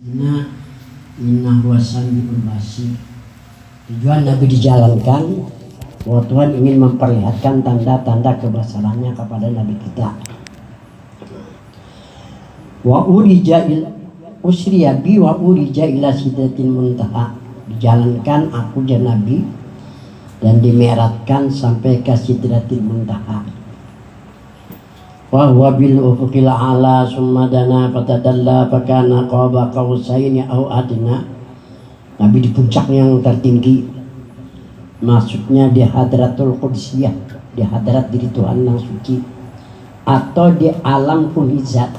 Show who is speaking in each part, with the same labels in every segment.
Speaker 1: Minah wasan diurbasi. Tujuan Nabi dijalankan bahwa Tuhan ingin memperlihatkan tanda-tanda kebesarannya kepada Nabi kita. Wa urija usriya bi wa urija ila sidratil muntaha. Dijalankan aku dan Nabi dan dimeratkan sampai ke sidratil muntaha. Wa huwa bil ufuqil a'la summa dana fatadalla fakana qaba qausaini aw adna. Nabi di puncak yang tertinggi, maksudnya di hadratul qudsiyah, di hadrat diri Tuhan yang suci, atau di alam kulizat.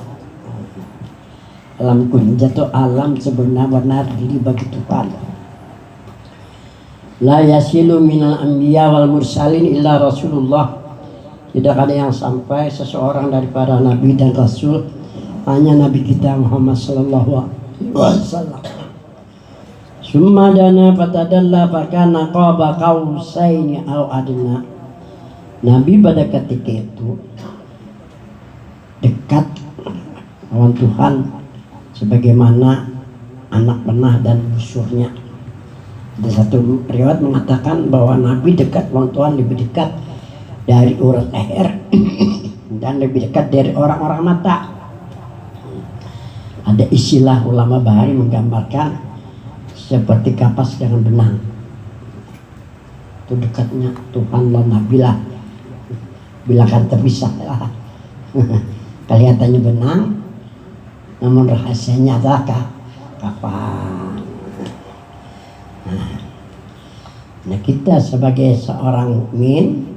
Speaker 1: Alam kulizat itu alam sebenar-benar diri bagi Tuhan. La yasilu minal anbiya wal mursalin illa Rasulullah. Tidak ada yang sampai seseorang daripada Nabi dan Rasul, hanya Nabi kita Muhammad sallallahu alaihi wasallam. Summa dana fatadalla fakana qaba qausaini aw adna. Nabi pada ketika itu dekat lawan Tuhan sebagaimana anak panah dan busurnya. Ada satu riwayat mengatakan bahwa Nabi dekat lawan Tuhan lebih dekat dari urat leher dan lebih dekat dari orang-orang mata. Ada istilah ulama bahari menggambarkan seperti kapas dengan benang. Itu dekatnya Tuhan dan Nabi lah. Bila kan terpisah lah. Kelihatannya benang, namun rahasianya adalah kapas. Nah, kita sebagai seorang mukmin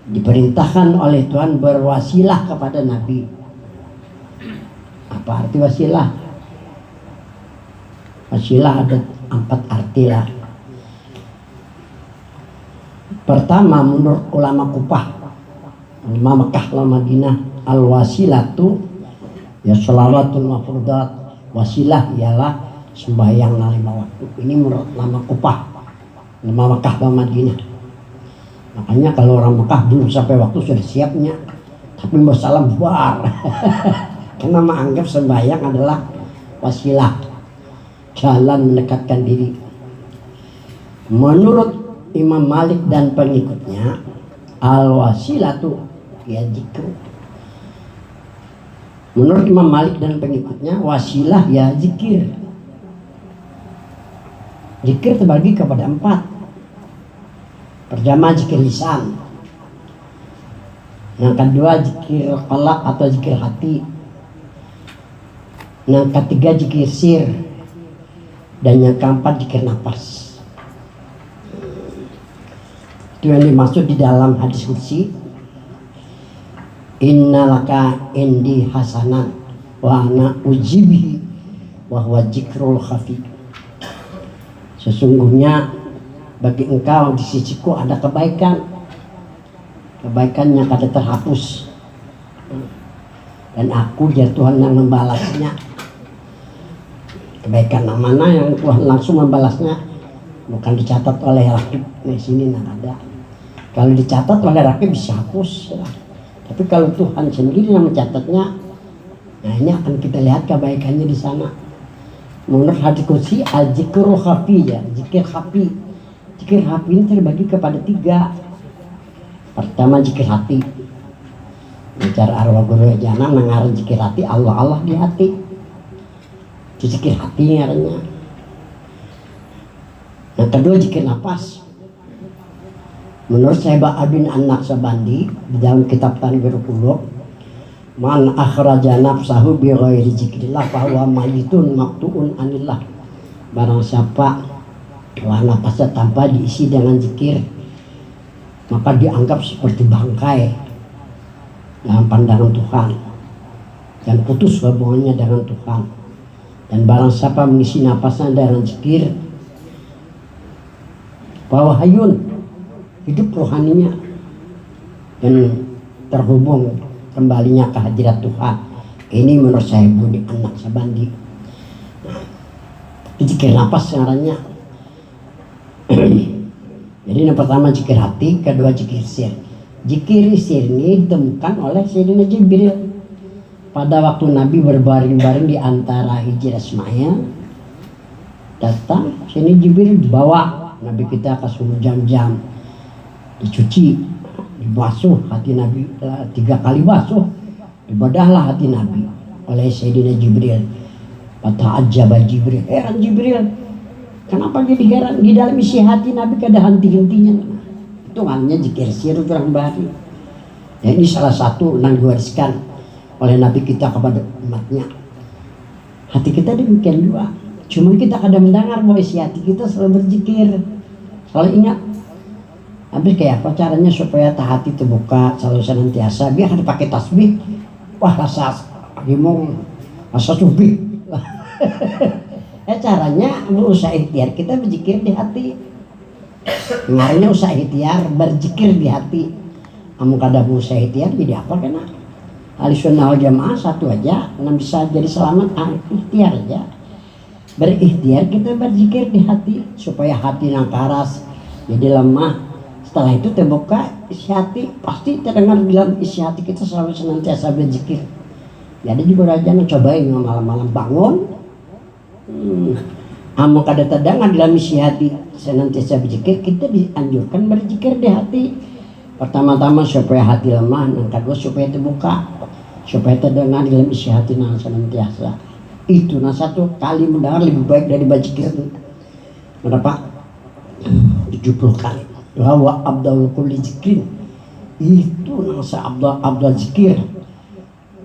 Speaker 1: diperintahkan oleh Tuhan berwasilah kepada Nabi. Apa arti wasilah? Wasilah ada 4 arti lah. Pertama, menurut ulama Kufah, ulama Mekah, ulama Madinah, al-wasilatu ya shalawatul mafrudat. Wasilah ialah sembahyang 5 waktu. Ini menurut ulama Kufah, ulama Mekah, ulama Madinah. Makanya kalau orang Mekah belum sampai waktu sudah siapnya, tapi bersalam buar. Karena menganggap sembahyang adalah wasilah, jalan mendekatkan diri. Menurut Imam Malik dan pengikutnya, al-wasilatu ya zikr. Menurut Imam Malik dan pengikutnya, wasilah ya zikir. Zikir terbagi kepada 4. Pertama zikir lisan, yang kedua zikir qalb atau zikir hati, yang ketiga zikir sir, dan yang keempat zikir nafas. Itu yang dimaksud di dalam hadis qudsi, innalaka indi hasanan wa ana ujibihi wa huwa zikrul khafi. Sesungguhnya bagi engkau di sisiku ada kebaikan, kebaikan yang kada terhapus, dan aku dia Tuhan yang membalasnya. Kebaikan yang mana yang Tuhan langsung membalasnya, bukan dicatat oleh rakib di sini, ada. Kalau dicatat oleh rakib bisa hapus ya. Tapi kalau Tuhan sendiri yang mencatatnya, nah ini akan kita lihat kebaikannya di sana. Menurut hadis qudsi, al-zikrul khafi ya, zikir khafi. Zikir hati ini terbagi kepada 3. Pertama zikir hati. Bicara arwah guru jana mengarang zikir hati, Allah di hati. Itu zikir hati ngarannya. Yang kedua zikir nafas. Menurut Syekh Ba'abin An-Naqsabandi di dalam kitab Tanbirul Qulub, man akhraja nafsahu bi ghairi zikrillah fa huwa mayitun maqtu'un anillah. Barang siapa wah napasnya tanpa diisi dengan zikir, maka dianggap seperti bangkai dalam pandangan Tuhan dan putus hubungannya dengan Tuhan. Dan barang siapa mengisi napasnya dengan zikir, bahwa hayun, hidup rohaninya dan terhubung kembalinya ke hadirat Tuhan. Ini menurut saya Budi An-Naqsabandi. Zikir napas caranya. Jadi yang pertama zikir hati, kedua zikir sir. Zikir sir ini ditemukan oleh Sayyidina Jibril pada waktu Nabi berbaring-baring di antara Hijr Ismail, datang sini Jibril dibawa Nabi kita ke sumur Jam-Jam, dicuci, dibasuh hati Nabi 3 kali basuh, dibadahlah hati Nabi oleh Sayyidina Jibril. Fata'ajjaba Jibril, heran Jibril, kenapa jadi heran? Di dalam isi hati Nabi ada henti-hentinya. Itu hanya zikir sir kurang bari. Ya, ini salah satu yang diwariskan oleh Nabi kita kepada umatnya. Hati kita demikian juga. Cuma kita kadang mendengar bahwa isi hati kita selalu berzikir, selalu ingat. Habis kayak apa caranya supaya hati terbuka selalu senantiasa? Biar ada pakai tasbih. Wah rasa gimong, rasa subih. Caranya berusaha ikhtiar kita berzikir di hati. Ngaruhnya usaha ikhtiar berzikir di hati. Kamu kadang berusaha ikhtiar jadi apa kena? Ahlussunnah wal Jamaah satu aja, bisa jadi selamat ikhtiar aja. Berikhtiar kita berzikir di hati supaya hati yang keras jadi lemah. Setelah itu terbuka isi hati, pasti terdengar dalam isi hati kita selalu senantiasa berzikir. Jadi juga raja cobain malam-malam bangun, amu kada terdengar dalam isi hati senantiasa berzikir, kita dianjurkan berzikir di hati. Pertama-tama supaya hati lemah, yang kedua supaya terbuka, supaya terdengar dalam isi hati yang senantiasa. Itu nah 1 kali mendengar lebih baik dari berzikir berapa? 70 kali. Wa abdul kulli zikrin, itu nasa abdul zikir.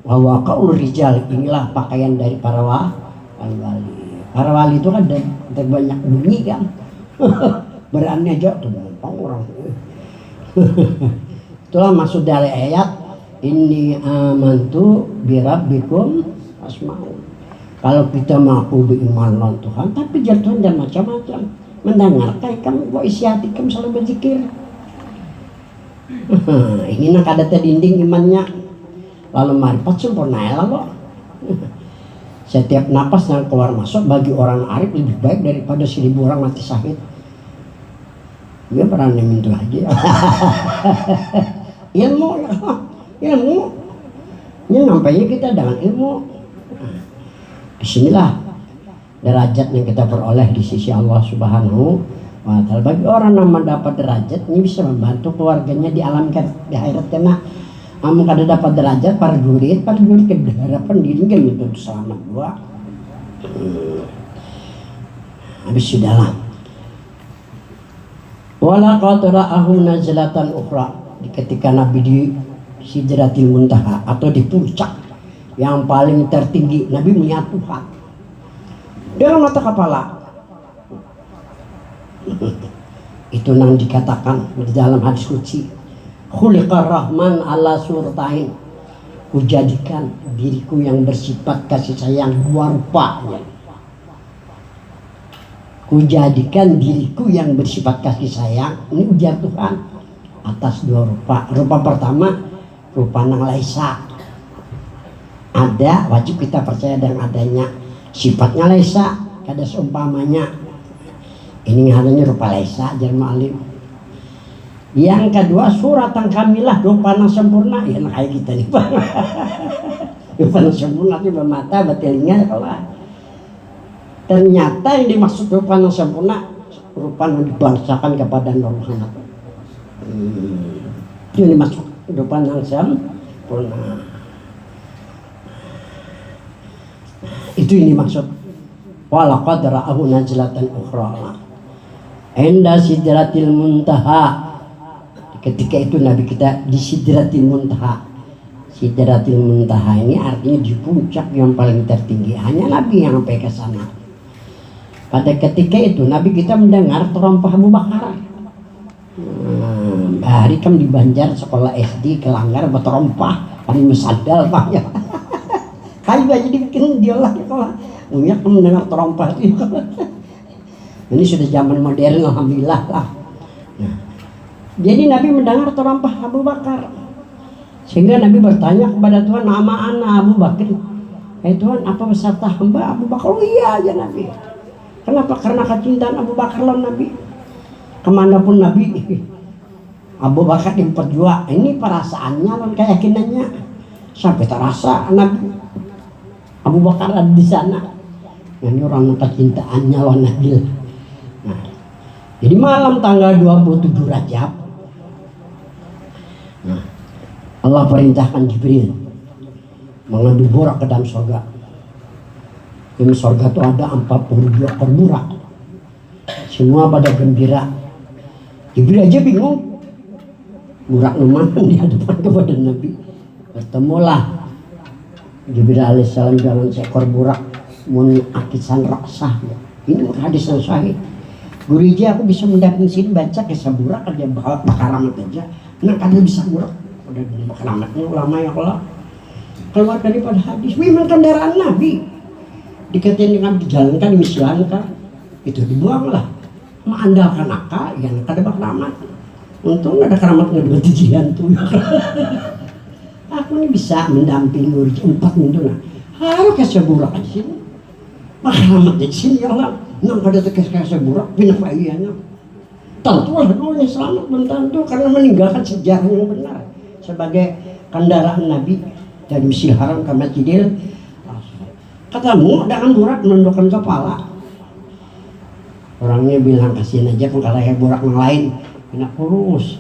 Speaker 1: Wa qaul rijal, inilah pakaian dari para wali. Para wali itu kan banyak bunyi kan. Berani aja tuh orang. Itulah maksud dari ayat inni amantu birabbikum asma'u. Kalau kita mampu beriman lawan Tuhan, tapi jatuh dan macam-macam, mendengarkan kamu buat isi hati kamu selalu berzikir. Ini nak ada terdinding imannya, lalu marifat sempurna lalu. Setiap napas yang keluar masuk bagi orang arif lebih baik daripada 1000 orang mati syahid. Dia berani minta aja. Ilmu, ini nampaknya kita dengan ilmu. Disinilah derajat yang kita peroleh di sisi Allah Subhanahu wa Ta'ala. Bagi orang yang mendapat derajat ini bisa membantu keluarganya di alam di akhirat karena kamu kada dapat derajat para jurid ke harapan diri kan itu selamat dua. Habis sudahlah. Wala qad ra'ahu nazlatan ukhra, ketika Nabi di Sidratil Muntaha atau di puncak yang paling tertinggi, Nabi melihat Tuhan dengan mata kepala. Itu yang dikatakan di dalam hadis qudsi, khuliqar rahman ala surtain, kujadikan diriku yang bersifat kasih sayang 2 rupanya. Kujadikan diriku yang bersifat kasih sayang, ini ujar Tuhan, atas 2 rupa. Rupa pertama, rupa nang laisa. Ada, wajib kita percaya dengan adanya sifatnya laisa, kada seumpamanya. Ini adanya rupa laisa, jalma alim. Yang kedua, surat yang kamilah, rupa nang sempurna. Ya kayak kita nih, Pak. Rupa nang sempurna itu bermata, bertelinga, kalau ternyata yang dimaksud rupa yang sempurna, rupa yang dibangsakan kepada Nabi Muhammad. Itu yang dimaksud rupa yang sempurna. Itu yang dimaksud. Walaqad ra'ahu nazlatan ukhra inda sidratil muntaha. Ketika itu Nabi kita di Sidratil Muntaha. Sidratil Muntaha ini artinya di puncak yang paling tertinggi. Hanya Nabi yang sampai ke sana. Pada ketika itu Nabi kita mendengar terompah Abu Bakar. Hari kan di Banjar sekolah SD kelanggar berterompah, kami mesadal Pak ya. Kayu aja dibikin dia lah kalau Uyak mendengar terompah itu. Ini sudah zaman modern alhamdulillah lah. Nah, jadi Nabi mendengar terompah Abu Bakar. Sehingga Nabi bertanya kepada Tuhan, nama ana Abu Bakar. Tuhan, apa beserta hamba Abu Bakar? Oh iya aja Nabi. Kenapa? Karena kecintaan Abu Bakar lawan Nabi. Kemanapun Nabi, Abu Bakar diperjuang. Ini perasaannya dan keyakinannya. sampai terasa Nabi Abu Bakar ada di sana. Ini orang kecintaannya lawan Nabi. Nah, jadi malam tanggal 27 Rajab, nah, Allah perintahkan Jibril mengambil burak ke dalam surga. Di surga itu ada 42 ekor burak. Semua pada gembira. Jibril aja bingung. Burak mana di hadapan kepada Nabi. Bertemulah Jibril alaihissalam dengan seekor burak akisan raksah. Ini hadis yang sahih. Gurija aku bisa mendampingi sini baca kisah burak aja bakaramat aja. Nah kada bisa burak. Udah bakaramatnya ulama ya Allah. Keluar daripada hadis. Memang kendaraan Nabi. Dikatain dengan dijalankan, dimisalkan, itu dibuanglah. Mengandalkan akal, yang kada bakaramat. Untung ada keramat nggak dengan tijian tuh. Aku ini bisa mendampingi Gurija 4 minggu lah. Harus kasih burak di sini. Bakaramat di sini ya Allah. Nang kada kasih burak, pindah bayiannya. Tentu lah doanya selamat mententu karena meninggalkan sejarah yang benar sebagai kendaraan Nabi dari Masjidil Haram ke Masjidil. Katamu dengan burak menundukkan kepala. Orangnya bilang kasihin aja kalau kayak burak yang lain kena kurus.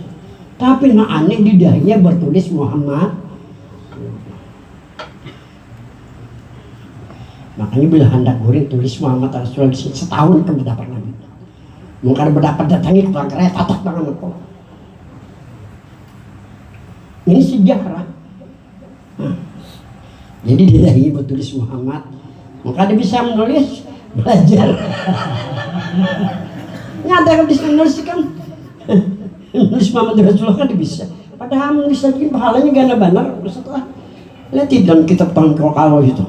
Speaker 1: Tapi nah aneh di dahinya bertulis Muhammad. Makanya bila hendak guring tulis Muhammad Rasulullah setahun kan berdapat Nabi. Mungkin berdapat datangi tukang kereta tatak tangan aku. Ini sejarah. Nah, jadi di dahinya bertulis Muhammad. Maka dia bisa menulis, belajar. Nyata kan bisa menulis kan. Menulis Muhammad Rasulullah kan dia bisa. Padahal menulis lagi pahalanya gana benar. Setelah lihat di dalam kitab Tongkol itu.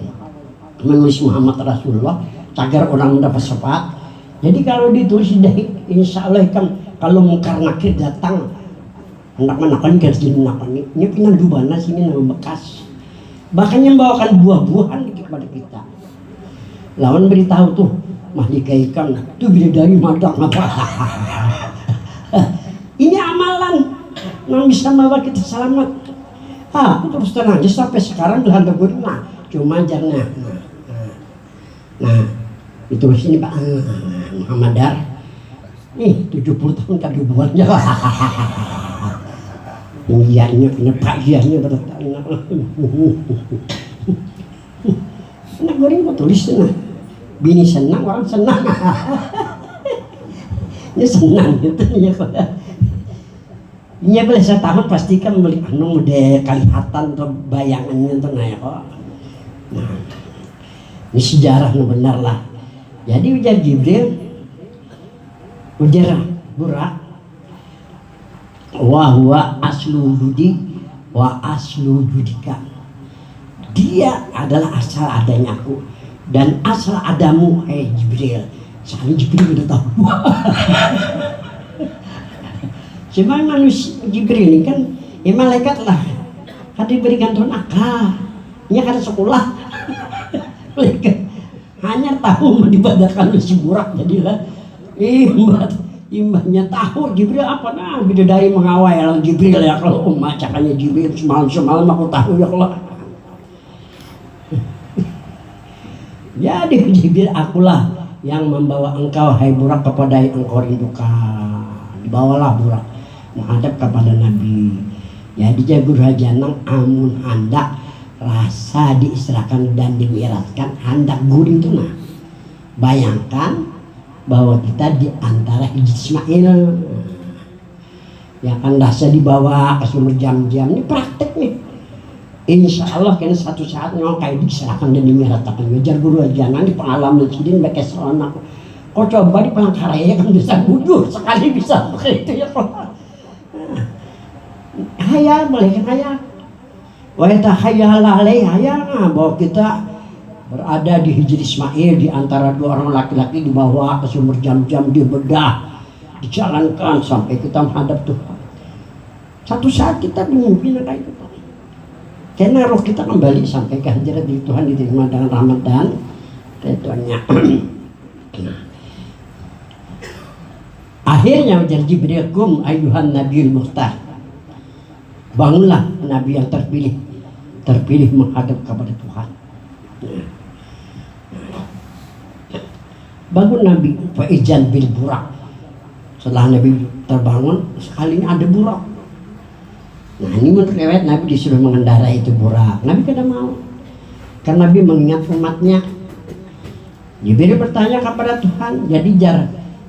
Speaker 1: Menulis Muhammad Rasulullah agar orang mendapat syafaat. Jadi kalau ditulis dahi, insya Allah kan kalau mungkar nakir datang hendak menakan garis menakan ini pinang dubana sini nama bekas. Bahkan yang bawakan buah-buahan kepada kita. Lawan beritahu tuh Mahlika ikan tuh bidadari madak apa. Ini amalan yang bisa membawa kita selamat. Aku terus terang aja sampai sekarang belum tegur. Nah cuma jangan. Nah itu sini Pak Muhammad Dar. Nih 70 tahun kagak buatnya. Ianya punya Pak Ianya bertanya. Anak goreng kok tulis nah. Bini senang, orang senang. Ini senang gitu ya kok. Ini boleh setahun pastikan beli anu model kelihatan atau bayangannya tuh nah ya kok. Nah, ini sejarah benar lah. Jadi ujar Jibril, ujar burak, wa huwa aslu judi wa aslu judika. Dia adalah asal adanya aku dan asal adamu, Jibril. Soalnya Jibril udah tahu. Cuma manusia Jibril ini kan ya malaikat lah. Kan diberikan Tuhan akal. Ini kan sekolah. Malaikat hanya tahu menibadakan si burak jadilah imbahnya tahu Jibril apa nah bidadari mengawal Jibril ya kalau macakannya Jibril semalam aku tahu ya Allah. Jadi Jibril akulah yang membawa engkau hai burak kepada yang engkau rindukan. Dibawalah burak menghadap kepada Nabi. Jadi jagur hajanang amun hendak rasa diistilahkan dan dimiratkan hendak guring tuh nah. Bayangkan bahwa kita di antara Ismail ya kan dasa dibawa ke sumber jam-jam ini praktek nih. Insya Allah kan satu saat memang kayak diserahkan dan dimeratakan ngejar guru jangan di pengalaman sidin pakai selonak kok coba di Palangkaraya kan bisa gudur sekali bisa begitu ya kok hayal boleh kan hayal wahita hayal alai hayal bahwa kita berada di Hijri Ismail di antara dua orang laki-laki dibawa ke sumber jam-jam dibedah dijalankan sampai kita menghadap Tuhan. Satu saat kita memimpin kayak itu. Karena roh kita kembali sampai ke hadirat di Tuhan diterima dengan rahmat dan ridhonya. Akhirnya ujar Jibril kum ayuhan Nabiul Mukhtar. Bangunlah Nabi yang terpilih. terpilih menghadap kepada Tuhan. Bangun Nabi Faizan bil burak. Setelah Nabi terbangun, sekalinya ada burak. Nah ini menurut riwayat Nabi disuruh mengendarai itu burak. Nabi kada mau, karena Nabi mengingat umatnya. Jibril bertanya kepada Tuhan, jadi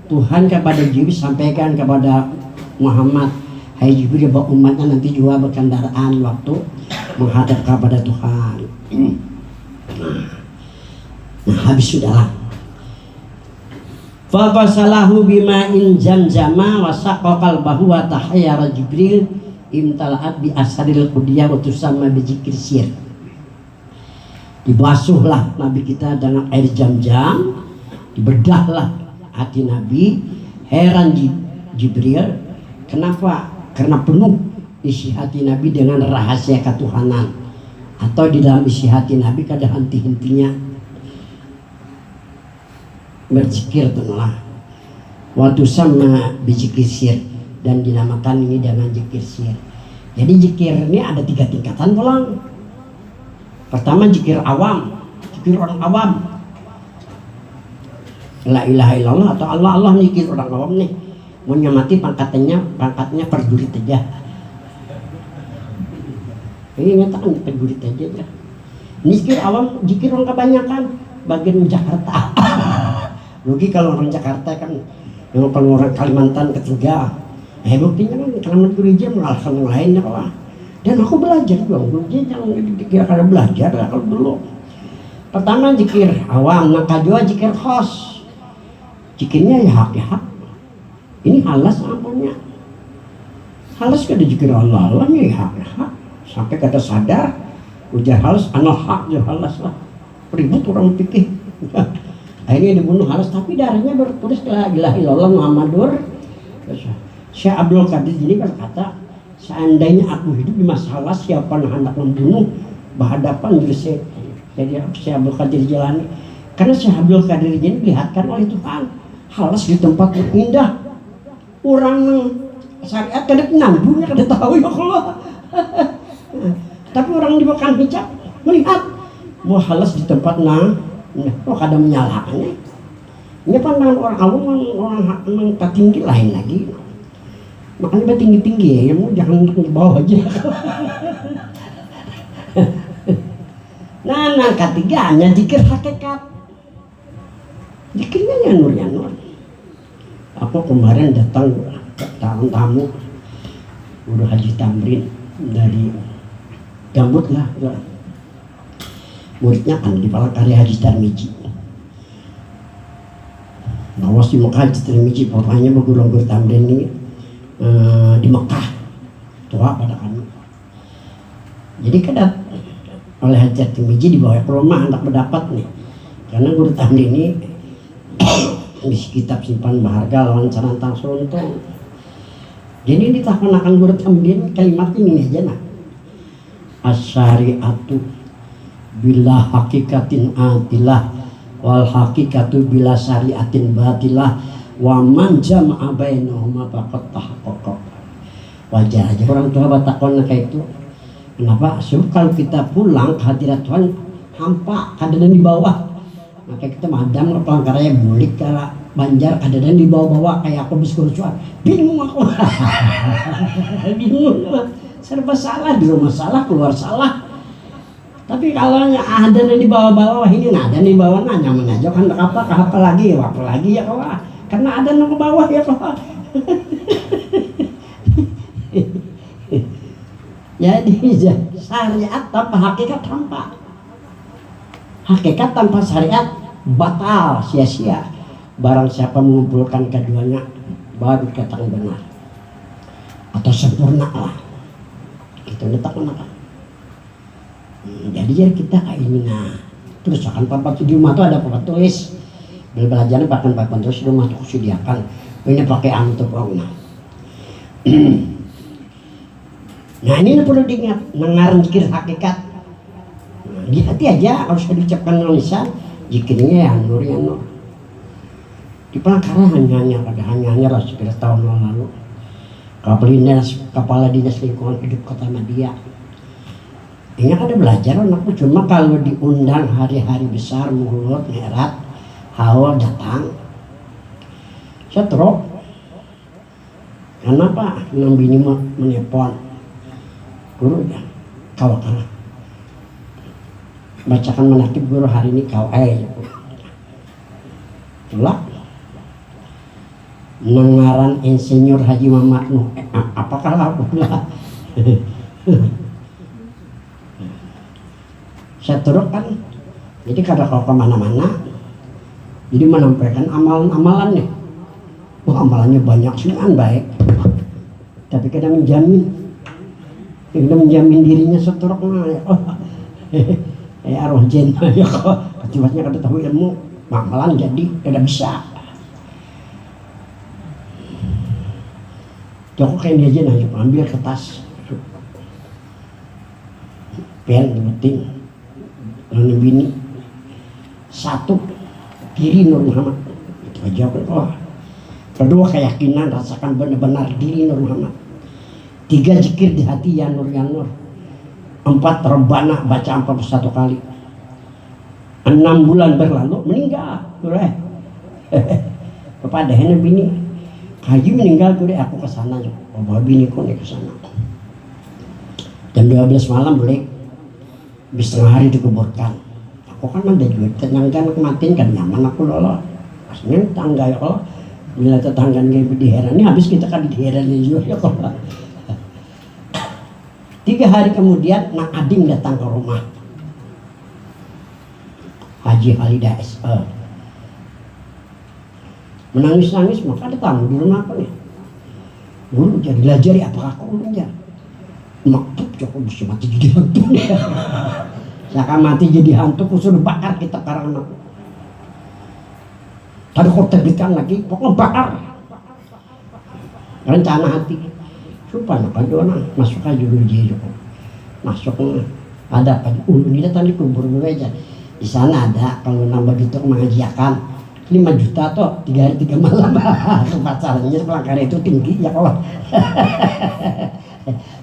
Speaker 1: Tuhan kepada Jibril sampaikan kepada Muhammad, hai Jibril, bahwa umatnya nanti juga berkendaraan waktu menghadap kepada Tuhan. Nah habis sudahlah. Fafasalahu bima'in jamjama wa saqqa qalbahu wa tahayyara Jibril imtala'at bi asharil qudiyah wa tusamma bi zikir sir. Dibasuhlah Nabi kita dengan air jam-jam, dibedahlah hati Nabi. Heran Jibril, kenapa? Karena penuh isi hati Nabi dengan rahasia ketuhanan, atau di dalam isi hati Nabi kada henti-hentinya berzikir telah. Waktu sama bizikir sir, dan dinamakan ini dengan zikir sir. Jadi zikir ini ada 3 tingkatan pulang. Pertama zikir awam, zikir orang awam. La ilaha illallah atau Allah Allah nih, zikir orang awam nih. Mau nyamati pangkatnya perjurit aja. Ini nyatakan perjurit aja ya. Ini zikir awam, zikir orang kebanyakan bagian Jakarta. Rugi kalau orang Jakarta kan, kalau orang Kalimantan ketiga. Buktinya kan Kalimantan gereja mengalahkan yang lainnya lah. Dan aku belajar dong, gereja jangan dikira kada belajar lah kalau dulu. Pertama zikir awam, yang kedua zikir khos. Zikirnya ya hak. Ini halas ampunya. Halas kada zikir Allah ya hak. Sampai kada sadar ujar halas, anal hak ya halas lah. Ribut orang pikir. Akhirnya dibunuh halas, tapi darahnya bertulis la ilaha illallah Muhammadur. Syekh Abdul Qadir ini berkata, seandainya aku hidup di masa halas, siapa yang hendak membunuh berhadapan Syekh Abdul Qadir Jilani. Karena Syekh Abdul Qadir ini dilihatkan oleh Tuhan halas di tempat yang indah. Orang syariat kada nanggunya, kada tahu ya Allah. Tapi orang di belakang hijab melihat bahwa halas di tempat kok kada menyalahkannya. Ini pandangan orang awam, orang tinggi lain lagi. Makanya tinggi-tinggi ya, jangan di bawah aja. Nah ketiganya zikir hakikat. Zikirnya ya nur. Aku kemarin datang tamu Guru Haji Tamrin dari Gambut lah. Muridnya kan di Palangkaraya Haji Tarmiji. Bawas di Mekah Haji Tarmiji, bapaknya berguru-guru Tamrin ini di Mekah, tua pada kami. Jadi kadang oleh Haji Tarmiji dibawa ke rumah hendak mendapat nih, karena guru Tamrin ini isi kitab simpan berharga lawan Canantang Sontong. Jadi ditakonakan guru Tamrin kalimat ini aja nah, asyariatu bila hakikatin atilah wal hakikatu bila syariatin batilah wa man jama'a bainahuma faqad tahaqqaqa. Wajar aja orang tua batakon kayak itu. Kenapa? Sebab kalau kita pulang ke hadirat Tuhan hampa kadadan di bawah. Maka kita madam ke Palangkaraya bulik ke Banjar kadadan di bawah-bawah kayak aku habis kerusuhan. Bingung aku. Bingung. Serba salah, di rumah salah, keluar salah. Tapi kalau ada di bawah-bawah ini, ada di bawah nyaman aja kan apa lagi ya kawan. Karena ada yang ke bawah ya kawan. Jadi syariat tanpa hakikat hampa. Hakikat tanpa syariat batal, sia-sia. Barang siapa mengumpulkan keduanya baru dikatakan benar atau sempurna lah. Kita letakkan apa? Jadi kita kayak ini nah. Terus akan papan di rumah tuh ada papan tulis. Belajarnya papan tulis di rumah tuh sediakan. Ini pakai untuk orang. Nah ini perlu diingat, mengarang zikir hakikat. Nah, di hati aja harus diucapkan dengan lisan. Zikirnya ya nur. Di Palangkaraya hanya lah sekitar tahun lalu. Kepala dinas lingkungan hidup Kota Madia. Ini ada belajar anakku, cuma kalau diundang hari-hari besar, mulut, merat, haul datang, setruk. Kenapa? Nang bini menelpon, guru ya, kau kalah. Bacakan menakib guru hari ini kau Itulah nengaran Insinyur Haji Mamat Nuh. Apakah aku lah? Saya turut kan, jadi kada kalau kemana-mana, jadi menampilkan amalan-amalannya. Amalannya banyak semuanya baik, tapi kada menjamin dirinya seturuk ya. Arwah jen ya kok akibatnya kada tahu ilmu amalan jadi kada bisa. Joko kayak dia aja nah, ambil kertas pen penting lalu bini satu diri Nur Muhammad itu aja oh. Kedua keyakinan rasakan benar-benar diri Nur Muhammad. 3 zikir di hati ya Nur ya Nur. 4 rebana baca 41 kali. 6 bulan berlalu meninggal boleh. Kepada hendak bini Haji meninggal gue aku ke sana bawa bini ku nih ke sana. Jam 12 malam boleh habis setengah hari dikuburkan. Aku kan ada juga tenangkan kematian kan nyaman aku lolos. Aslinya tangga ya Allah. Bila tetanggaan kayak diheran ini habis kita kan diheran juga ya kalau 3 hari kemudian Nak Ading datang ke rumah Haji Halidah SE menangis-nangis maka datang di rumah aku nih guru jadi belajar ya apakah aku belajar maktub cukup bisa mati jadi hantu saya akan mati jadi hantu aku suruh bakar kita karang aku tadi kau terbitkan lagi pokoknya bakar rencana hati supaya nak aja masuk aja dulu dia masuk ada apa ini datang di kubur gue aja di sana ada kalau nambah gitu mengajiakan 5 juta tuh 3 hari 3 malam pacarnya pelanggar itu tinggi ya kalau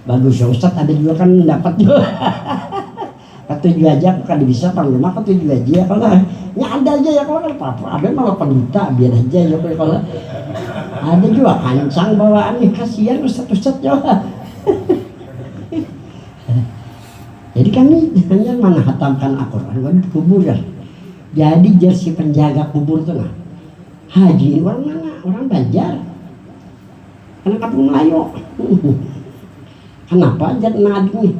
Speaker 1: bagus ya Ustadz ada juga kan dapat juga ketujuh aja bukan bisa panglima ketujuh aja kalau ya ada aja ya kalau apa ada malah penita biar aja ya kalau ada juga kancang bawaan nih kasihan Ustadz Jawa. Jadi kami hanya mana hatamkan Al-Quran di kuburan. Jadi jersey penjaga kubur tuh nah haji orang mana orang Banjar anak kampung Melayu. Kenapa jadi nadi nih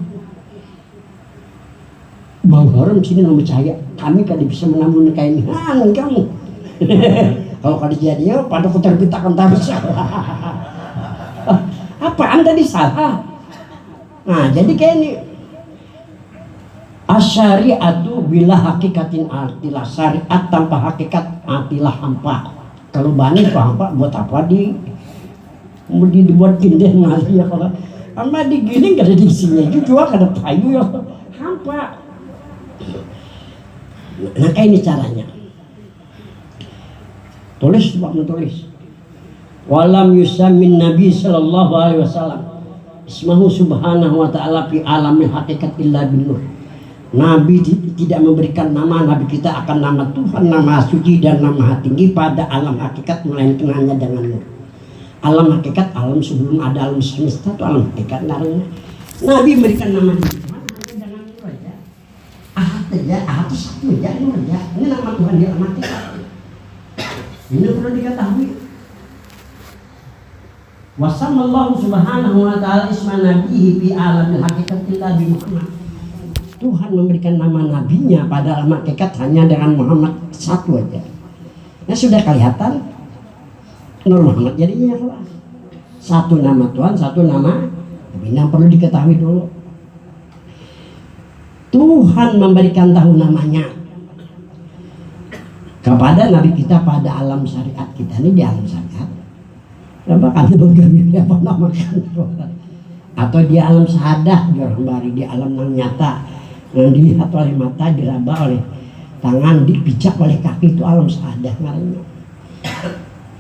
Speaker 1: bau harum sini nomor cahaya kami kada bisa menampung kain kamu. Kalau kada jadi ya pada kuterbitakan tabis. Apa anda disalah? Nah jadi kayak ini asyariatu bila hakikatin artilah syariat tanpa hakikat artilah hampa. Kalau bani itu hampa buat apa dibuat gindeng ngali ya kalau ama digiling kada diisinya juga kada payu ya hampa. Nah kayak ini caranya. Tulis Pak menulis. Walam yusamin Nabi sallallahu alaihi wasallam ismahu subhanahu wa ta'ala fi alamil hakikat illa bin nur. Nabi tidak memberikan nama Nabi kita akan nama Tuhan, nama suci dan nama tinggi pada alam hakikat melainkan hanya dengan nur. Alam hakikat alam sebelum ada alam semesta itu alam hakikat namanya. Nabi memberikan nama Tuhan hanya dengan nur aja. Ahad aja, ahad itu satu aja, nur aja. Ini nama Tuhan di alam hakikat. Ini perlu diketahui. Wasallallahu subhanahu wa ta'ala isma nabihi fi alamil hakikat illa bi Muhammad. Tuhan memberikan nama nabinya pada alam hakikat hanya dengan Muhammad satu aja. Nah sudah kelihatan Nur Muhammad jadinya satu nama Tuhan, satu nama Nabi. Yang perlu diketahui dulu Tuhan memberikan tahu namanya kepada Nabi kita pada alam syariat kita ini di alam syariat. Bahkan apa namakan atau di alam sahadah di alam yang nyata yang dilihat oleh mata, diraba oleh tangan, dipijak oleh kaki, itu alam sahadah namanya.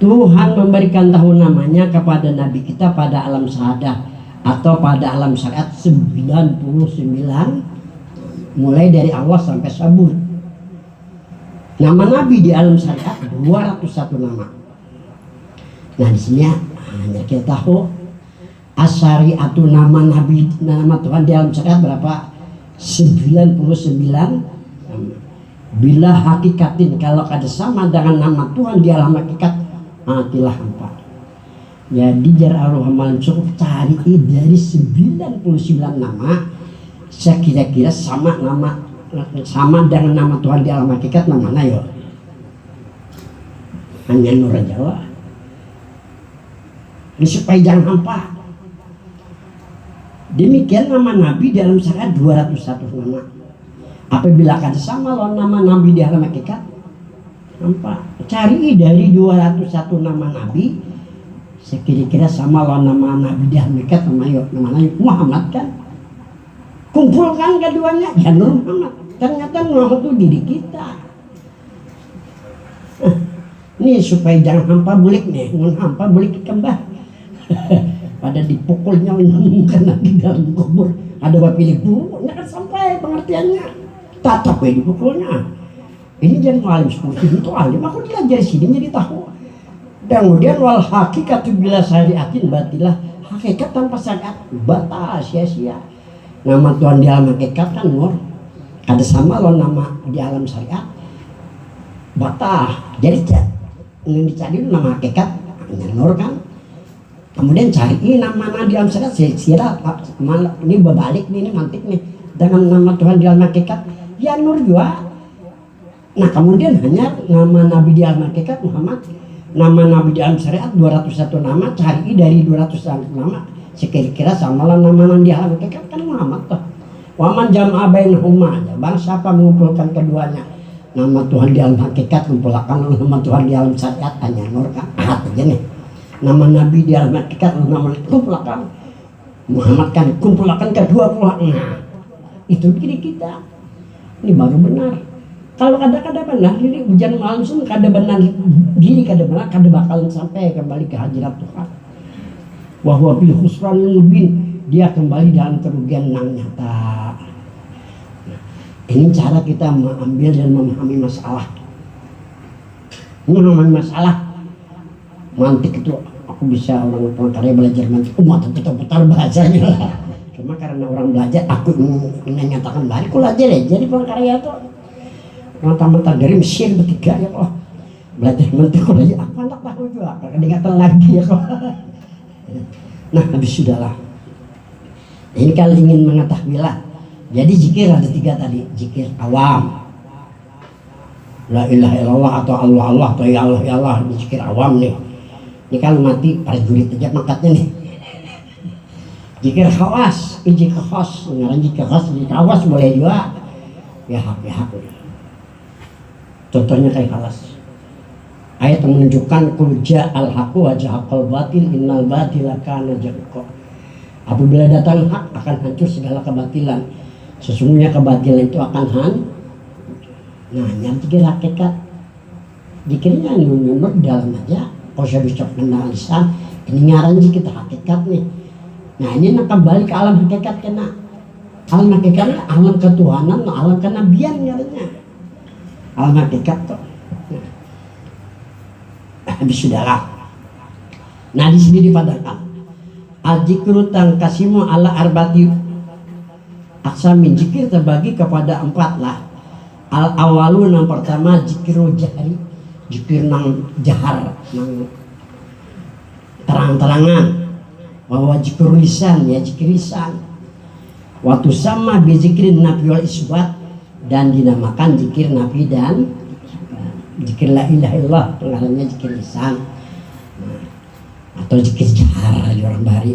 Speaker 1: Tuhan memberikan tahu namanya kepada Nabi kita pada alam sahadah atau pada alam syariat 99 mulai dari Allah sampai Sabur. Nama Nabi di alam syariat 201 nama. Nah di sini hanya kita tahu asyariatu nama Nabi, nama Tuhan di alam syariat berapa? 99 nama. Bila hakikatin, kalau ada sama dengan nama Tuhan di alam hakikat, atilah hampa. Jadi jar Allah malam cukup cari dari 99 nama, saya kira-kira sama dengan nama Tuhan di alam hakikat, nama mana yo? Hanya Nur Jawa. Ini supaya jangan hampa. Demikian nama Nabi di alam syariat 201 nama. Apabila akan sama lawan nama Nabi di alam hakikat, hampa. Cari dari 201 nama Nabi, sekira-kira sama lawan nama Nabi di alam hakikat, nama Muhammad kan. Kumpulkan keduanya, ya Nur Muhammad. Ternyata Muhammad itu diri kita. Ini supaya jangan hampa bulik nih, hampa bulik kembah. Pada dipukulnya karena di dalam kubur ada pilih guru, nggak sampai pengertiannya. Tatap ya dipukulnya. Ini jangan alim seperti itu alim. Aku diajar sini jadi tahu. Dan kemudian wal hakikat bila syariatin batilah, hakikat tanpa syariat batal sia-sia. Nama Tuhan di alam hakikat kan Nur. Ada sama loh nama di alam syariat batal. Jadi yang dicari nama hakikat Nur kan. Kemudian cari nama di alam syariat, saya ini berbalik nih, ini mantik nih dengan nama Tuhan di alam hakikat ya Nur juga. Nah kemudian hanya nama Nabi di alam hakikat Muhammad, nama Nabi di alam syariat 201 nama, cari dari 201 nama sekira-kira sama lah nama di alam hakikat kan Muhammad toh. Waman jam'a bainahuma, bang siapa mengumpulkan keduanya, nama Tuhan di alam hakikat kumpulkan nama Tuhan di alam syariat hanya Nur kan aja nih. Nama Nabi di alam hakikat nama kumpulkan Muhammad kan kumpulkan kedua pula. Nah itu diri kita ini baru benar. Kalau kada benar diri hujan langsung kada benar diri kada benar kada bakalan sampai kembali ke hadirat Tuhan. Wahwa bil khusranil mubin, dia kembali dalam kerugian yang nyata. Nah, ini cara kita mengambil dan memahami masalah. Memahami masalah mantik itu aku bisa orang karya belajar mantik umat putar-putar bahasanya lah. Cuma karena orang belajar aku menyatakan balik aku belajar ya jadi karya itu mentah-mentah dari Mesir bertiga ya kok belajar mantik aku belajar apa tak tahu juga keingatan lagi ya kok. Nah habis sudahlah ini kalau ingin mengetahuilah jadi zikir ada 3 tadi, zikir awam la ilaha illallah atau Allah atau ya Allah ini zikir awam nih. Ini kalau mati prajurit aja mangkatnya nih. Jikir khawas, jikir khas, ngaran jikir khas, jikir khawas boleh juga. Ya hak. Contohnya kayak khawas. Ayat yang menunjukkan kulja al-haqu wa jahaqal batil innal batila kana zahuqa. Apabila datang hak akan hancur segala kebatilan. Sesungguhnya kebatilan itu akan Nah, yang jikir hakikat. Jikirnya nyunyur dalam aja. Kalau saya bisa kenal lisan, ini ngaran kita hakikat nih. Nah ini kembali ke alam hakikat kena. Alam hakikat, alam ketuhanan, alam kenabian ngarannya. Alam hakikat tuh. Habis sudahlah. Nah di sini dipadatkan. Al-jikru tangkasimu ala arbati aksamin, zikir terbagi kepada 4 lah. Al-awalu yang pertama zikru jahri, zikir nang jahar, nang terang-terangan. Bahwa zikir lisan, ya zikir lisan. Waktu sama bizikrin nabi wal isbat, dan dinamakan zikir nabi dan zikir la ilaha illallah, pengarangnya zikir lisan. Atau zikir jahar di orang bari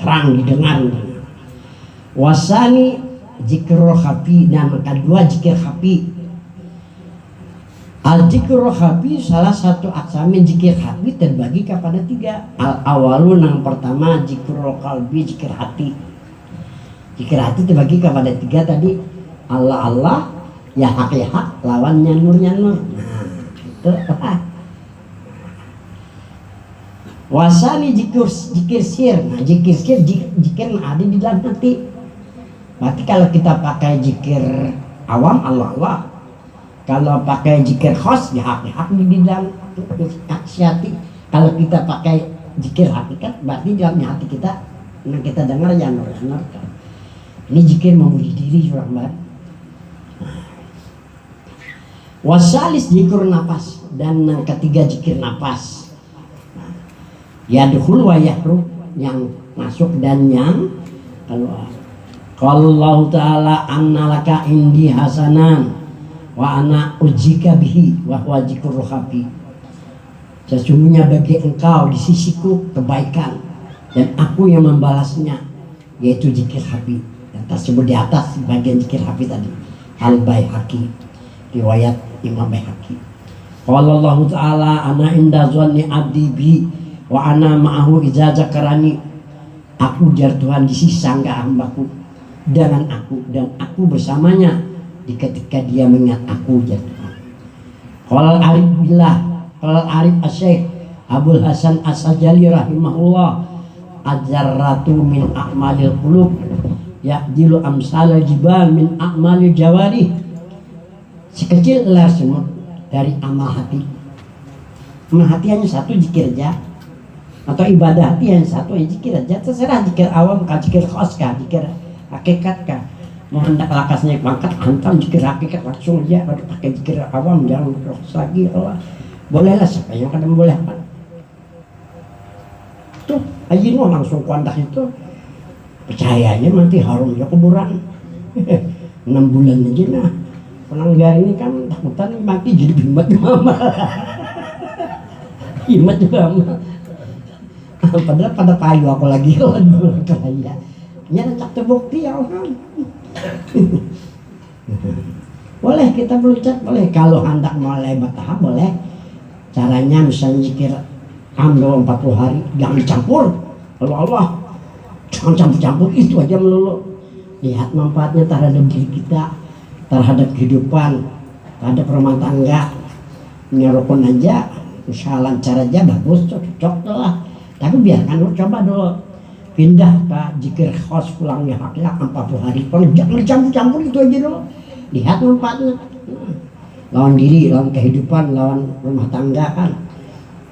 Speaker 1: terang didengar. Wasani zikrul khafi, nama kedua zikir khafi. Al-zikrul khafi salah satu aksamin zikir khafi terbagi kepada 3. Al-awalu yang pertama zikrul qalbi, zikir hati. Zikir hati terbagi kepada 3 tadi. Allah ya hak ya hak, lawannya nur. Nah itu wasani zikir sir. Nah zikir sir zikir yang ada di dalam hati. Berarti kalau kita pakai zikir awam Allah Allah, kalau pakai zikir khas ya hak di dalam hati. Kalau kita pakai zikir hakikat berarti dalamnya hati kita, yang kita dengar ya nur. Ini zikir memuji diri Rahmat. Wasalis zikir nafas, dan yang ketiga zikir nafas. Yadkhul wa yahruj, yang masuk dan yang keluar. Qala Allah Ta'ala annalaka indi hasanan wa ana ujika bihi wa huwa zikrul khafi. Sesungguhnya bagi engkau di sisiku kebaikan dan aku yang membalasnya, yaitu zikir khafi. Yang tersebut di atas bagian zikir khafi tadi. Al-Baihaqi, riwayat Imam Baihaqi. Qala Allah Ta'ala ana inda dhanni abdi bi wa ana ma'ahu idza zakarani. Aku jar Tuhan di sisi sangga hambaku dengan aku, dan aku bersamanya di ketika dia mengingat aku, jar Tuhan. Qala Arif billah, qala Arif Asy-Syaikh Abdul Hasan As-Sajali rahimahullah, ajarratu min a'malil qulub ya'dilu amsalal jibal min a'malil jawarih. Sekecil ular semut dari amal hati. Amal hati hanya satu, zikir aja. Atau ibadah hati yang satu, ya zikir aja. Terserah zikir awam kah, zikir khas kah, zikir hakikat kah. Mau hendak lakasnya pangkat, hantam zikir hakikat langsung aja. Baru pakai zikir awam, jangan khas lagi. Bolehlah, siapa yang kadang boleh kan. Tuh, Haji Nuh langsung kuandah itu. Percayanya nanti harum ya kuburan. 6 bulan aja nah. Pelanggar ini kan takutan mati jadi bimat mama. Bimat mama. Padahal pada payu aku lagi kaya. Nyata tak terbukti ya Allah. Boleh kita berucap, boleh. Kalau hendak mulai bertahap boleh. Caranya misalnya zikir amdo 40 hari, jangan dicampur. Kalau Allah jangan campur-campur, itu aja melulu. Lihat manfaatnya terhadap diri kita, terhadap kehidupan, terhadap rumah tangga. Nyerokon aja, usaha lancar aja, bagus, cocok lah. Tapi biarkan lu coba dulu pindah ke zikir khas pulangnya haknya 40 hari, jangan dicampur-campur, itu aja dulu. Lihat manfaatnya. Lawan diri, lawan kehidupan, lawan rumah tangga kan.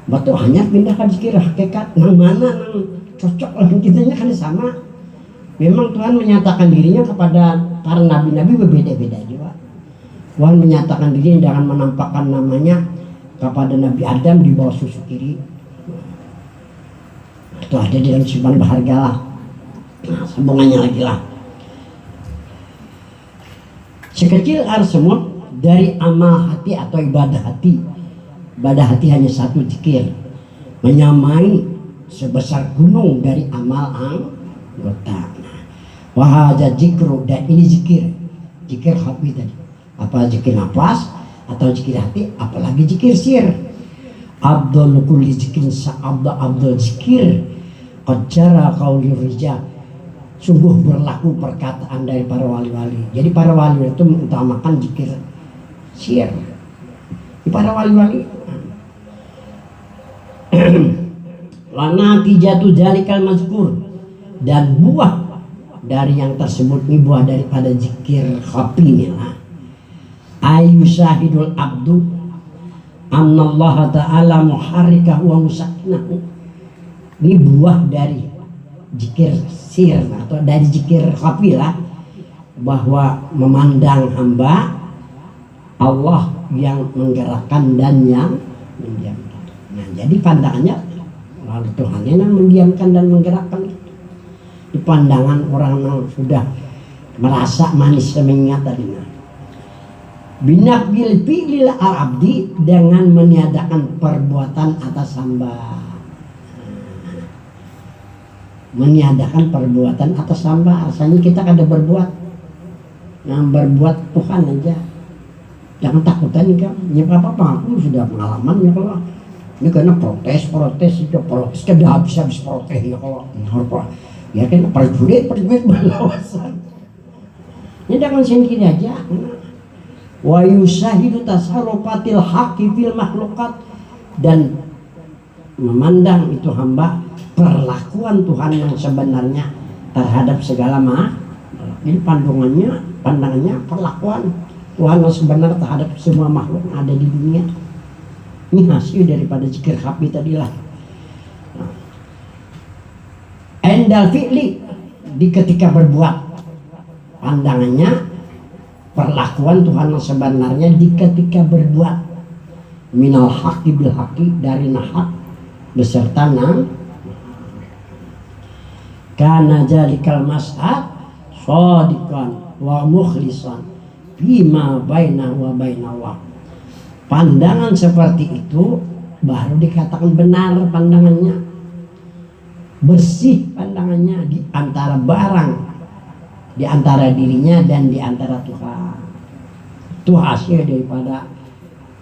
Speaker 1: Betul, hanya pindah ke zikir hakikat. Nang mana nang cocok lawan kitanya kan sama. Memang Tuhan menyatakan dirinya kepada para nabi-nabi berbeda-beda juga. Tuhan menyatakan dirinya dengan menampakkan namanya kepada Nabi Adam di bawah susu kiri. Itu ada di dalam simpan berharga lah. Nah, sambungannya lagi lah. Sekecil ar semut dari amal hati atau ibadah hati. Ibadah hati hanya satu, zikir. Menyamai sebesar gunung dari amal anggota. Wahada zikru, dan ini zikir. Zikir hati tadi. Apa zikir nafas atau zikir hati, apalagi zikir sir. Abdul kulli zikrin abdul zikir qajara qaulir rijal. Sungguh berlaku perkataan dari para wali-wali. Jadi para wali itu mengutamakan zikir sir. Para wali-wali lana tijatu jalikal mazkur, dan buah dari yang tersebut ini buah daripada zikir khafi ini lah. Ayu syahidul abdu annallaha ta'ala muharrikahu wa musakinahu. Ini buah dari zikir sir atau dari zikir khafi lah, bahwa memandang hamba Allah yang menggerakkan dan yang mendiamkan. Nah, jadi pandangannya lalu Tuhan yang mendiamkan dan menggerakkan. Di pandangan orang yang sudah merasa manis mengingat tadi. Binafil fi'lil al-abdi, dengan meniadakan perbuatan atas hamba. Meniadakan perbuatan atas hamba, asalnya kita kada berbuat. Yang berbuat Tuhan aja. Jangan takutan kan, ya apa-apa, aku sudah pengalaman ya kalau ini karena protes kada habis protes ya kalau ya kan perjurit berlawasan. Ini jangan sendiri aja. Wa yusahidu tasarrufatil haqqi fil makhluqat, dan memandang itu hamba perlakuan Tuhan yang sebenarnya terhadap segala makhluk. Jadi pandangannya perlakuan Tuhan yang sebenar terhadap semua makhluk yang ada di dunia. Ini hasil daripada zikir khafi tadilah. Endal fi'li, di ketika berbuat, pandangannya perlakuan Tuhan yang sebenarnya di ketika berbuat. Minal haqi bil haqi, dari nahak beserta nang. Kana jalikal mas'ad shadiqan wa mukhlisan bima baina wa bainallah. Pandangan seperti itu baru dikatakan benar pandangannya, bersih pandangannya di antara barang, di antara dirinya dan di antara Tuhan. Itu hasil daripada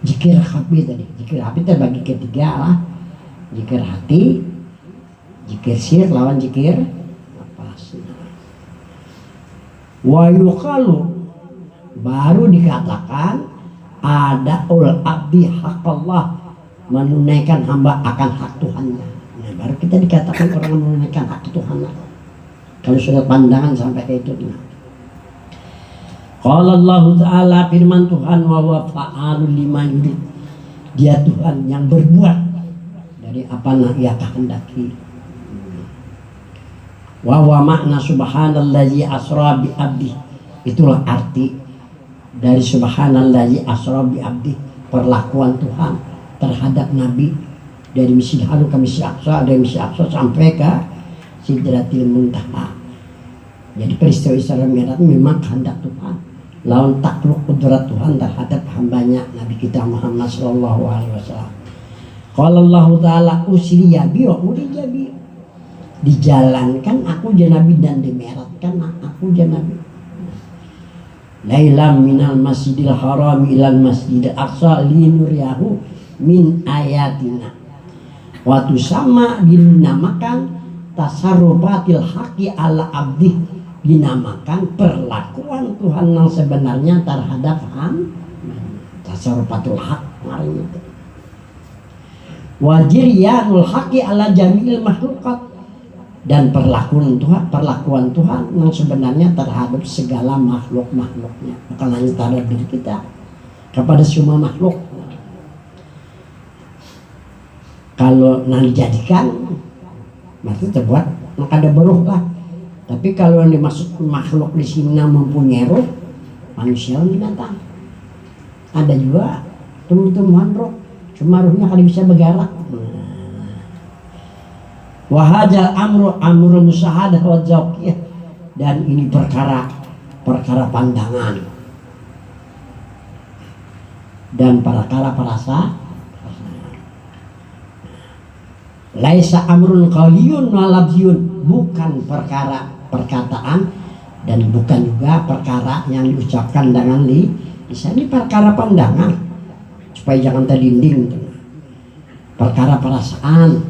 Speaker 1: zikir khafi tadi. Zikir khafi terbagi ketiga lah: zikir hati, zikir sir lawan zikir nafas. Wa yuqalu, baru dikatakan ada ul abdi haqqallah, menunaikan hamba akan hak Tuhannya. Nah, baru kita dikatakan orang menunaikan hak Tuhan. Kalau sudah pandangan sampai ke itu. Nah. Qala Allah Ta'ala, firman Tuhan, wa huwa fa'alul lima yurid. Dia Tuhan yang berbuat dari apa yang ia kehendaki. Wa huwa makna subhanallazi asra bi abdi. Itulah arti dari subhanallazi asra bi abdi, perlakuan Tuhan terhadap Nabi dari Masjid Haram ke Masjid Aqsa, dari Masjid Aqsa sampai ke Sidratil Muntaha. Jadi peristiwa Isra Mi'raj memang kehendak Tuhan, lawan takluk kudrat Tuhan terhadap hambanya Nabi kita Muhammad sallallahu alaihi wasallam. Qala Allah Ta'ala usriya bi wa urija bi, dijalankan aku jadi Nabi dan dimeratkan aku jadi Nabi. Lailam minal masjidil haram ilal masjidil aqsa linuriyahu min ayatina. Waktu sama dinamakan tasarrufatil haqi ala abdi, dinamakan perlakuan Tuhan yang sebenarnya terhadap tasarrufatul haq kemarin itu. Wajiriyanul haqi ala jamil makhlukat, dan perlakuan Tuhan yang sebenarnya terhadap segala makhluknya, bukan hanya terhadap diri kita, kepada semua makhluk. Kalau dijadikan berarti terbuat, maka ada beruh lah. Tapi kalau yang dimaksud makhluk di sini mempunyai ruh, manusia dan binatang. Ada juga tumbuh-tumbuhan ruh, cuma ruhnya kali bisa bergerak. Wahajal amru musahadah wa zawqiyah, dan ini perkara pandangan dan perkara perasa. Laisa amrun qawliyun wa lafziyun, bukan perkara perkataan dan bukan juga perkara yang diucapkan dengan lisan. Ini perkara pandangan supaya jangan terdinding. Perkara perasaan,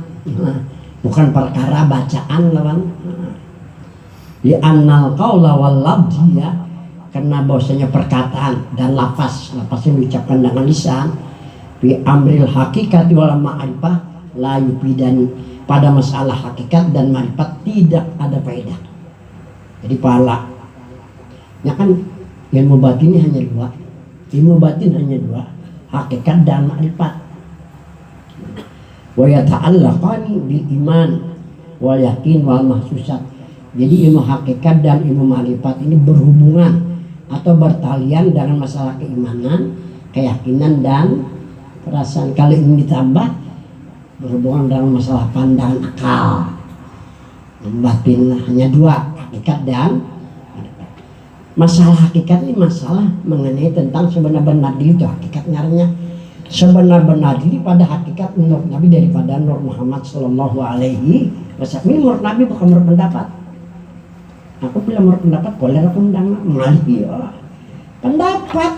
Speaker 1: bukan perkara bacaan lawan. Li annal qaula wal lafziya, karena bahwasanya perkataan dan lafaz yang diucapkan dengan lisan, bi amril hakikati wal ma'rifah la yufidani, pada masalah hakikat dan ma'rifat tidak ada faedah. Jadi pahala ya kan, ilmu batin hanya dua, ilmu batin hanya dua, hakikat dan ma'rifat. Wa yata'allaqani bil iman wal yakin wal mahsusat. Jadi ilmu hakikat dan ilmu ma'rifat ini berhubungan atau bertalian dengan masalah keimanan, keyakinan dan perasaan. Kalau ini ditambah berhubungan dengan masalah pandangan akal. Batin hanya dua, hakikat dan ma'rifat. Masalah hakikat ini masalah mengenai tentang sebenar-benar diri, itu hakikat ngarannya. Sebenar-benar diri pada hakikat menurut Nabi daripada Nur Muhammad sallallahu alaihi wasallam. Ini menurut Nabi, bukan menurut pendapat. Aku bilang menurut pendapat, boleh aku undang malih ya. Pendapat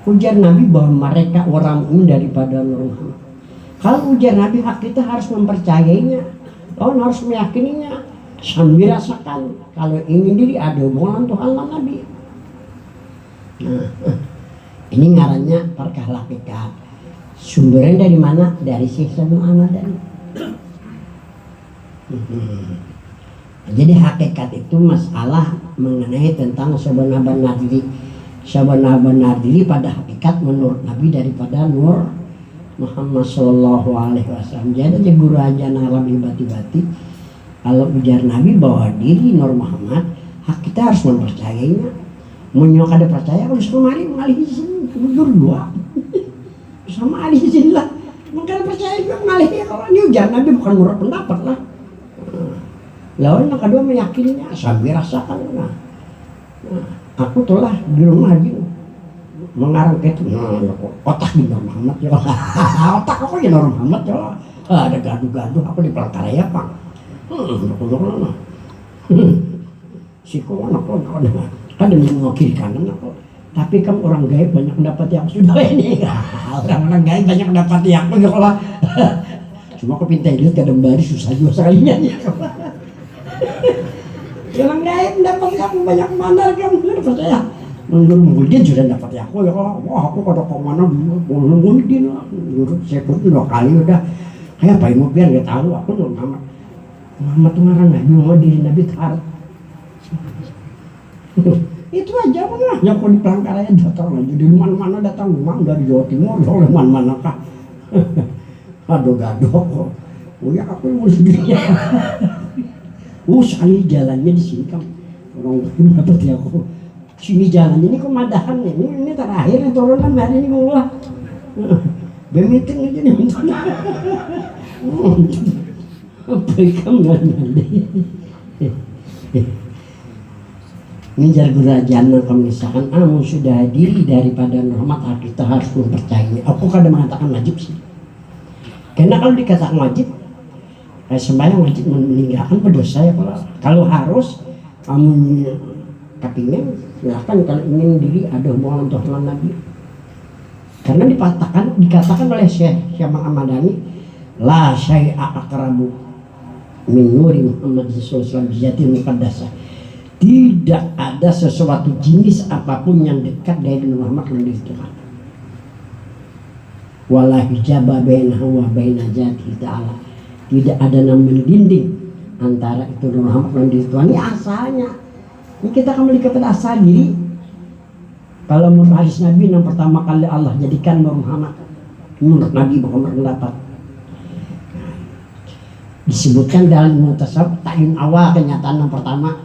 Speaker 1: ujar Nabi bahwa mereka orang ini daripada Nur Muhammad. Kalau ujar Nabi, hak kita harus mempercayainya, harus meyakininya sambil rasakan kalau ini diri ada hubungan Tuhan dan Nabi. Nah, ini ngarannya perkara hakikat. Sumbernya dari mana? Dari Syekh Muhammad tadi. Jadi hakikat itu masalah mengenai tentang sebenar-benar diri pada hakikat menurut Nabi daripada Nur Muhammad Sallallahu Alaihi Wasallam. Jadi guru aja alam ibati-bati kalau ujar Nabi bahwa diri Nur Muhammad, hak kita harus mempercayainya. Menyoak ada percaya kalau sama mari mengalih izin mundur dua sama alih izin lah. Maka percaya juga mengalih ya, kalau ini ujar Nabi bukan menurut pendapat lah. Lawan yang kedua meyakininya, sambil rasakan. Aku telah di rumah lagi mengarang ke itu, otak di Nur Muhammad ya, otak aku di Nur Muhammad ya, ada gaduh-gaduh aku di Palangkaraya pak, siku anak kan demi mengokir kanan aku, tapi kan orang gaib banyak mendapat yang sudah ini, orang gaib banyak mendapat yang aku kalau cuma aku pinta lihat kadang baris susah juga sekalinya ya. Orang gaib mendapat yang banyak mana kamu percaya? Menurut dia sudah dapat ya aku ya, wah aku kada ke mana dulu, menurut dia lah, menurut saya pun 2 kali udah, kayak apa yang biar nggak tahu aku Nur Muhammad tuh ngarang Nabi mau diri Nabi tar, itu aja lah, yang kau di Palangkaraya datang lagi, di mana-mana datang, memang dari Jawa Timur, oleh mana-mana kah, aduh gaduh kok, oh ya aku mau sendirinya, sekali jalannya di sini kan, orang dapat ya aku. Sini jalan ini kemadahan ini terakhir turunan hari ini gua bemiting aja nih untuk berikan nanti ini jargon rajaan kalau misalkan kamu sudah diri daripada Muhammad kita harus mempercayainya. Aku kadang mengatakan wajib sih, karena kalau dikatakan wajib sembahyang wajib meninggalkan berdosa ya. Kalau harus kamu kepingin silahkan kalau ingin diri ada hubungan Tuhan Nabi, karena dikatakan oleh Syekh Syamal Ahmadani la syai'a akrabu min nuri Muhammad sallallahu alaihi wasallam muqaddasah, tidak ada sesuatu jenis apapun yang dekat dari Muhammad dan diri Tuhan. Wala hijaba bainahu wa baina dzati ta'ala, tidak ada namanya dinding antara itu Muhammad dan diri Tuhan. Ini asalnya ini kita kembali kepada asal diri. Kalau menurut hadis Nabi yang pertama kali Allah jadikan Muhammad menurut Nabi Muhammad mendapat disebutkan dalam mutasawuf ta'yin awal, kenyataan yang pertama,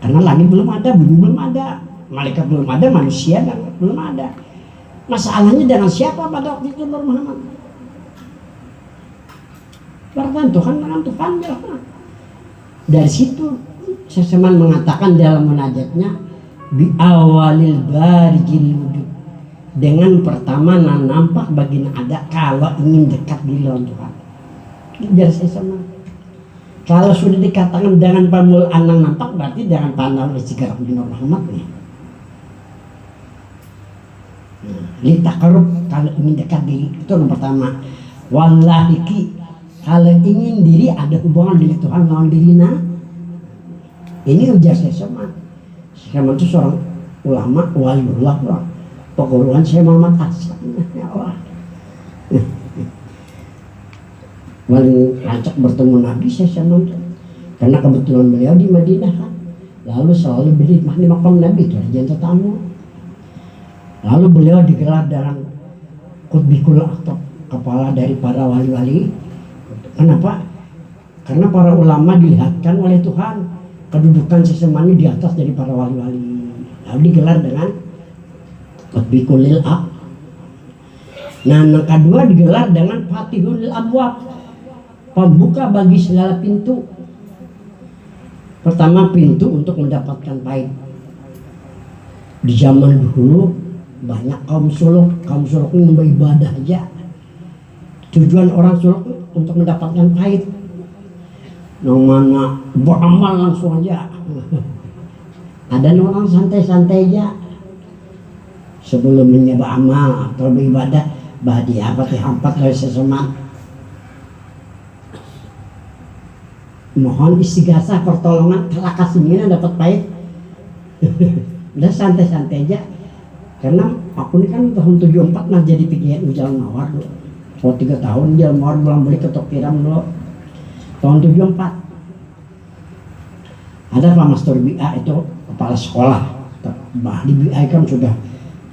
Speaker 1: karena langit belum ada, bumi belum ada, malaikat belum ada, manusia dan belum ada. Masalahnya dengan siapa pada waktu itu Nur Muhammad? Berarti Tuhan dengan Tuhan ya. Dari situ Seseman mengatakan dalam munajatnya bi awalil barijil wujud, dengan pertama nampak bagian ada kalau ingin dekat di lawan Tuhan. Jar Seseman. Kalau sudah dikatakan dengan pamul anang nampak, berarti dengan pandang istiqarah di Nur Muhammad nih. Litakarub, kalau ingin dekat diri itu yang pertama. Wallahiki, kalau ingin diri ada hubungan dengan Tuhan lawan dirinya. Ini ujar Seseman. Seseman itu seorang ulama waliullah lah. Peguluhan Syekh Muhammad Hasan. Ya Allah. Wali rancak bertemu Nabi Seseman itu. Karena kebetulan beliau di Madinah kan. Lalu selalu berkhidmah di makam Nabi itu raja tamu. Lalu beliau digelar dalam Qutbikul Aktab, kepala dari para wali-wali. Kenapa? Karena para ulama dilihatkan oleh Tuhan kedudukan Seseman di atas dari para wali-wali. Lalu digelar dengan Qutbikulil Ab. Nah, yang kedua digelar dengan Fatihul Abwab, pembuka bagi segala pintu. Pertama, pintu untuk mendapatkan pahit. Di zaman dulu banyak kaum suluk ini beribadah aja. Tujuan orang suluk untuk mendapatkan pahit. Yang mana beramal langsung aja. Ada orang santai-santai aja. Sebelum menyebab amal atau beribadah, bahagia apa dihampat oleh Seseman. Mohon istighasah pertolongan kelak kasihnya dapat pahit. Udah santai-santai aja. Karena aku ini kan tahun 74 nah jadi PGNU Jalan Mawar dulu. So 3 tahun Jalan Mawar belum beli ketok piram dulu. Tahun 74 ada Pak Mas Torbi'a itu kepala sekolah bah di BI kan sudah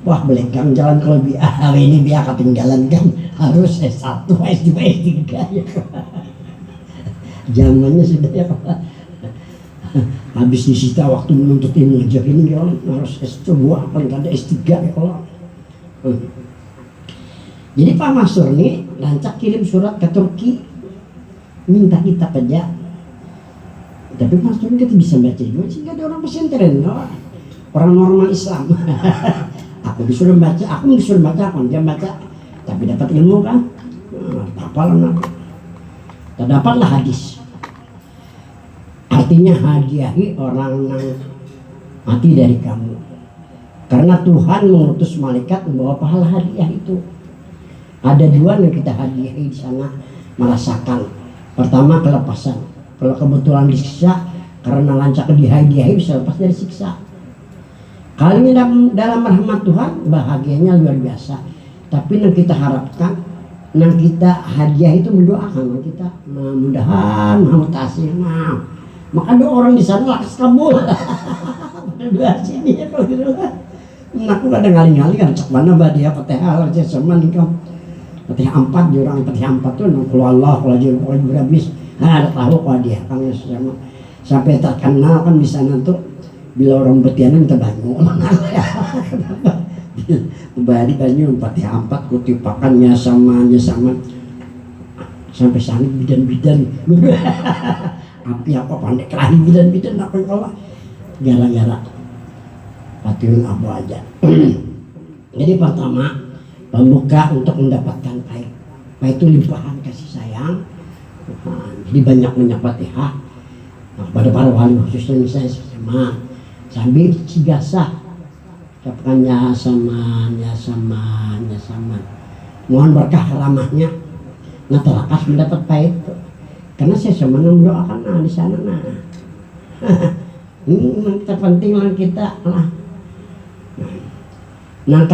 Speaker 1: wah belenggang jalan kalau BI hari ini dia ketinggalan kan harus S1 S2 S3 ya zamannya sudah ya habis disita waktu menuntut ilmu aja ini ya harus S2 paling ada S3 ya kalau jadi Pak Mansur nih rancak kirim surat ke Turki minta kitab aja tapi Mansur kita bisa baca juga sehingga ada orang pesantren orang normal Islam aku disuruh baca aku dia baca tapi dapat ilmu kan hafalan aku terdapatlah hadis artinya hadiahi orang yang mati dari kamu karena Tuhan mengutus malaikat membawa pahala hadiah itu ada dua yang kita hadiahi di sana merasakan pertama kelepasan kalau kebetulan disiksa karena lancak dihai bisa lepas dari siksa kalau ini dalam rahmat Tuhan bahagianya luar biasa tapi yang kita harapkan yang kita hadiah itu mendoakan kita mudah-mudahan mutasi maka ada orang di sana lakas kabul doa sini ya kalau gitu aku kadang ngali-ngali kan cek mana dia Fatihah aja sama nih kan Fatihah 4 jurang Fatihah 4 tuh kalau Allah kalau aja berhabis ada tahu kok dia kan sama sampai terkenal kan bisa nanti bila orang betiana minta banyu bari banyu Fatihah 4 kutipakannya sama sampai sana bidan-bidan api apa pandai kelahi bidan-bidan apa kalau gara-gara Fatihun Abu aja jadi pertama pembuka untuk mendapatkan pahit itu limpahan kasih sayang jadi banyak Fatihah pada para wali khususnya misalnya sama sambil cigasah ucapkannya sama mohon berkah ramahnya nah terakas mendapat pahit karena saya sama mendoakan di sana ini terpenting lah kita lah nah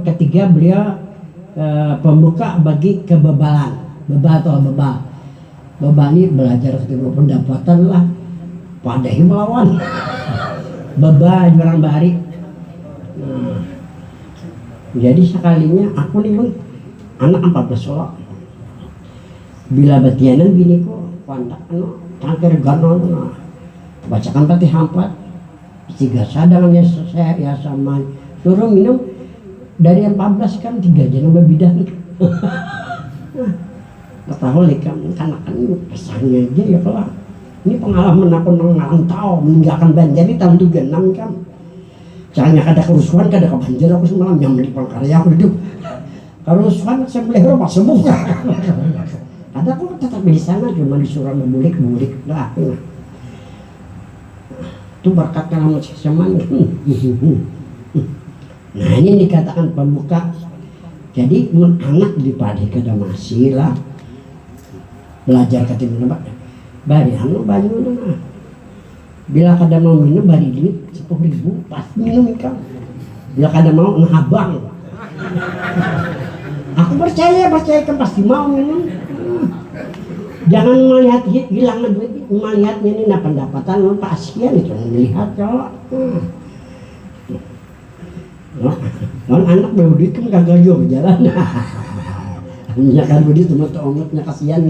Speaker 1: ketiga beliau pembuka bagi kebebalan bebal ini belajar ketika pendapatan lah padahi melawan bebal orang bahari jadi sekalinya aku nih anak 14 orang bila batianan gini kok pandak tangkir ganon bacakan Fatihah 4 tiga sadangannya saya ya sama suruh minum dari 14 kan 3 jangan berbidah ketahuan kan pesannya aja ya kalau ini pengalaman aku ngerantau meninggalkan Banjar di tahun 76 kan caranya kada kerusuhan kada ke Banjar aku semalam yang di Palkarya aku duduk kerusuhan saya beli rumah sembuh ada aku tetap di sana cuma disuruh membulik lah itu berkat keramat seseman nah ini dikatakan pembuka jadi anak dipadai kada masih lah belajar ketimbang bari anu banyu nah bila kada mau minum bari duit 10.000 pasti minum ikan bila kada mau ngehabang aku percaya kan pasti mau minum jangan melihat hilangnya duit melihatnya ini nah pendapatan lu pasien itu melihat kalau anak baru duit kan kagak jauh berjalan hanya kan duit cuma tuh ometnya kasihan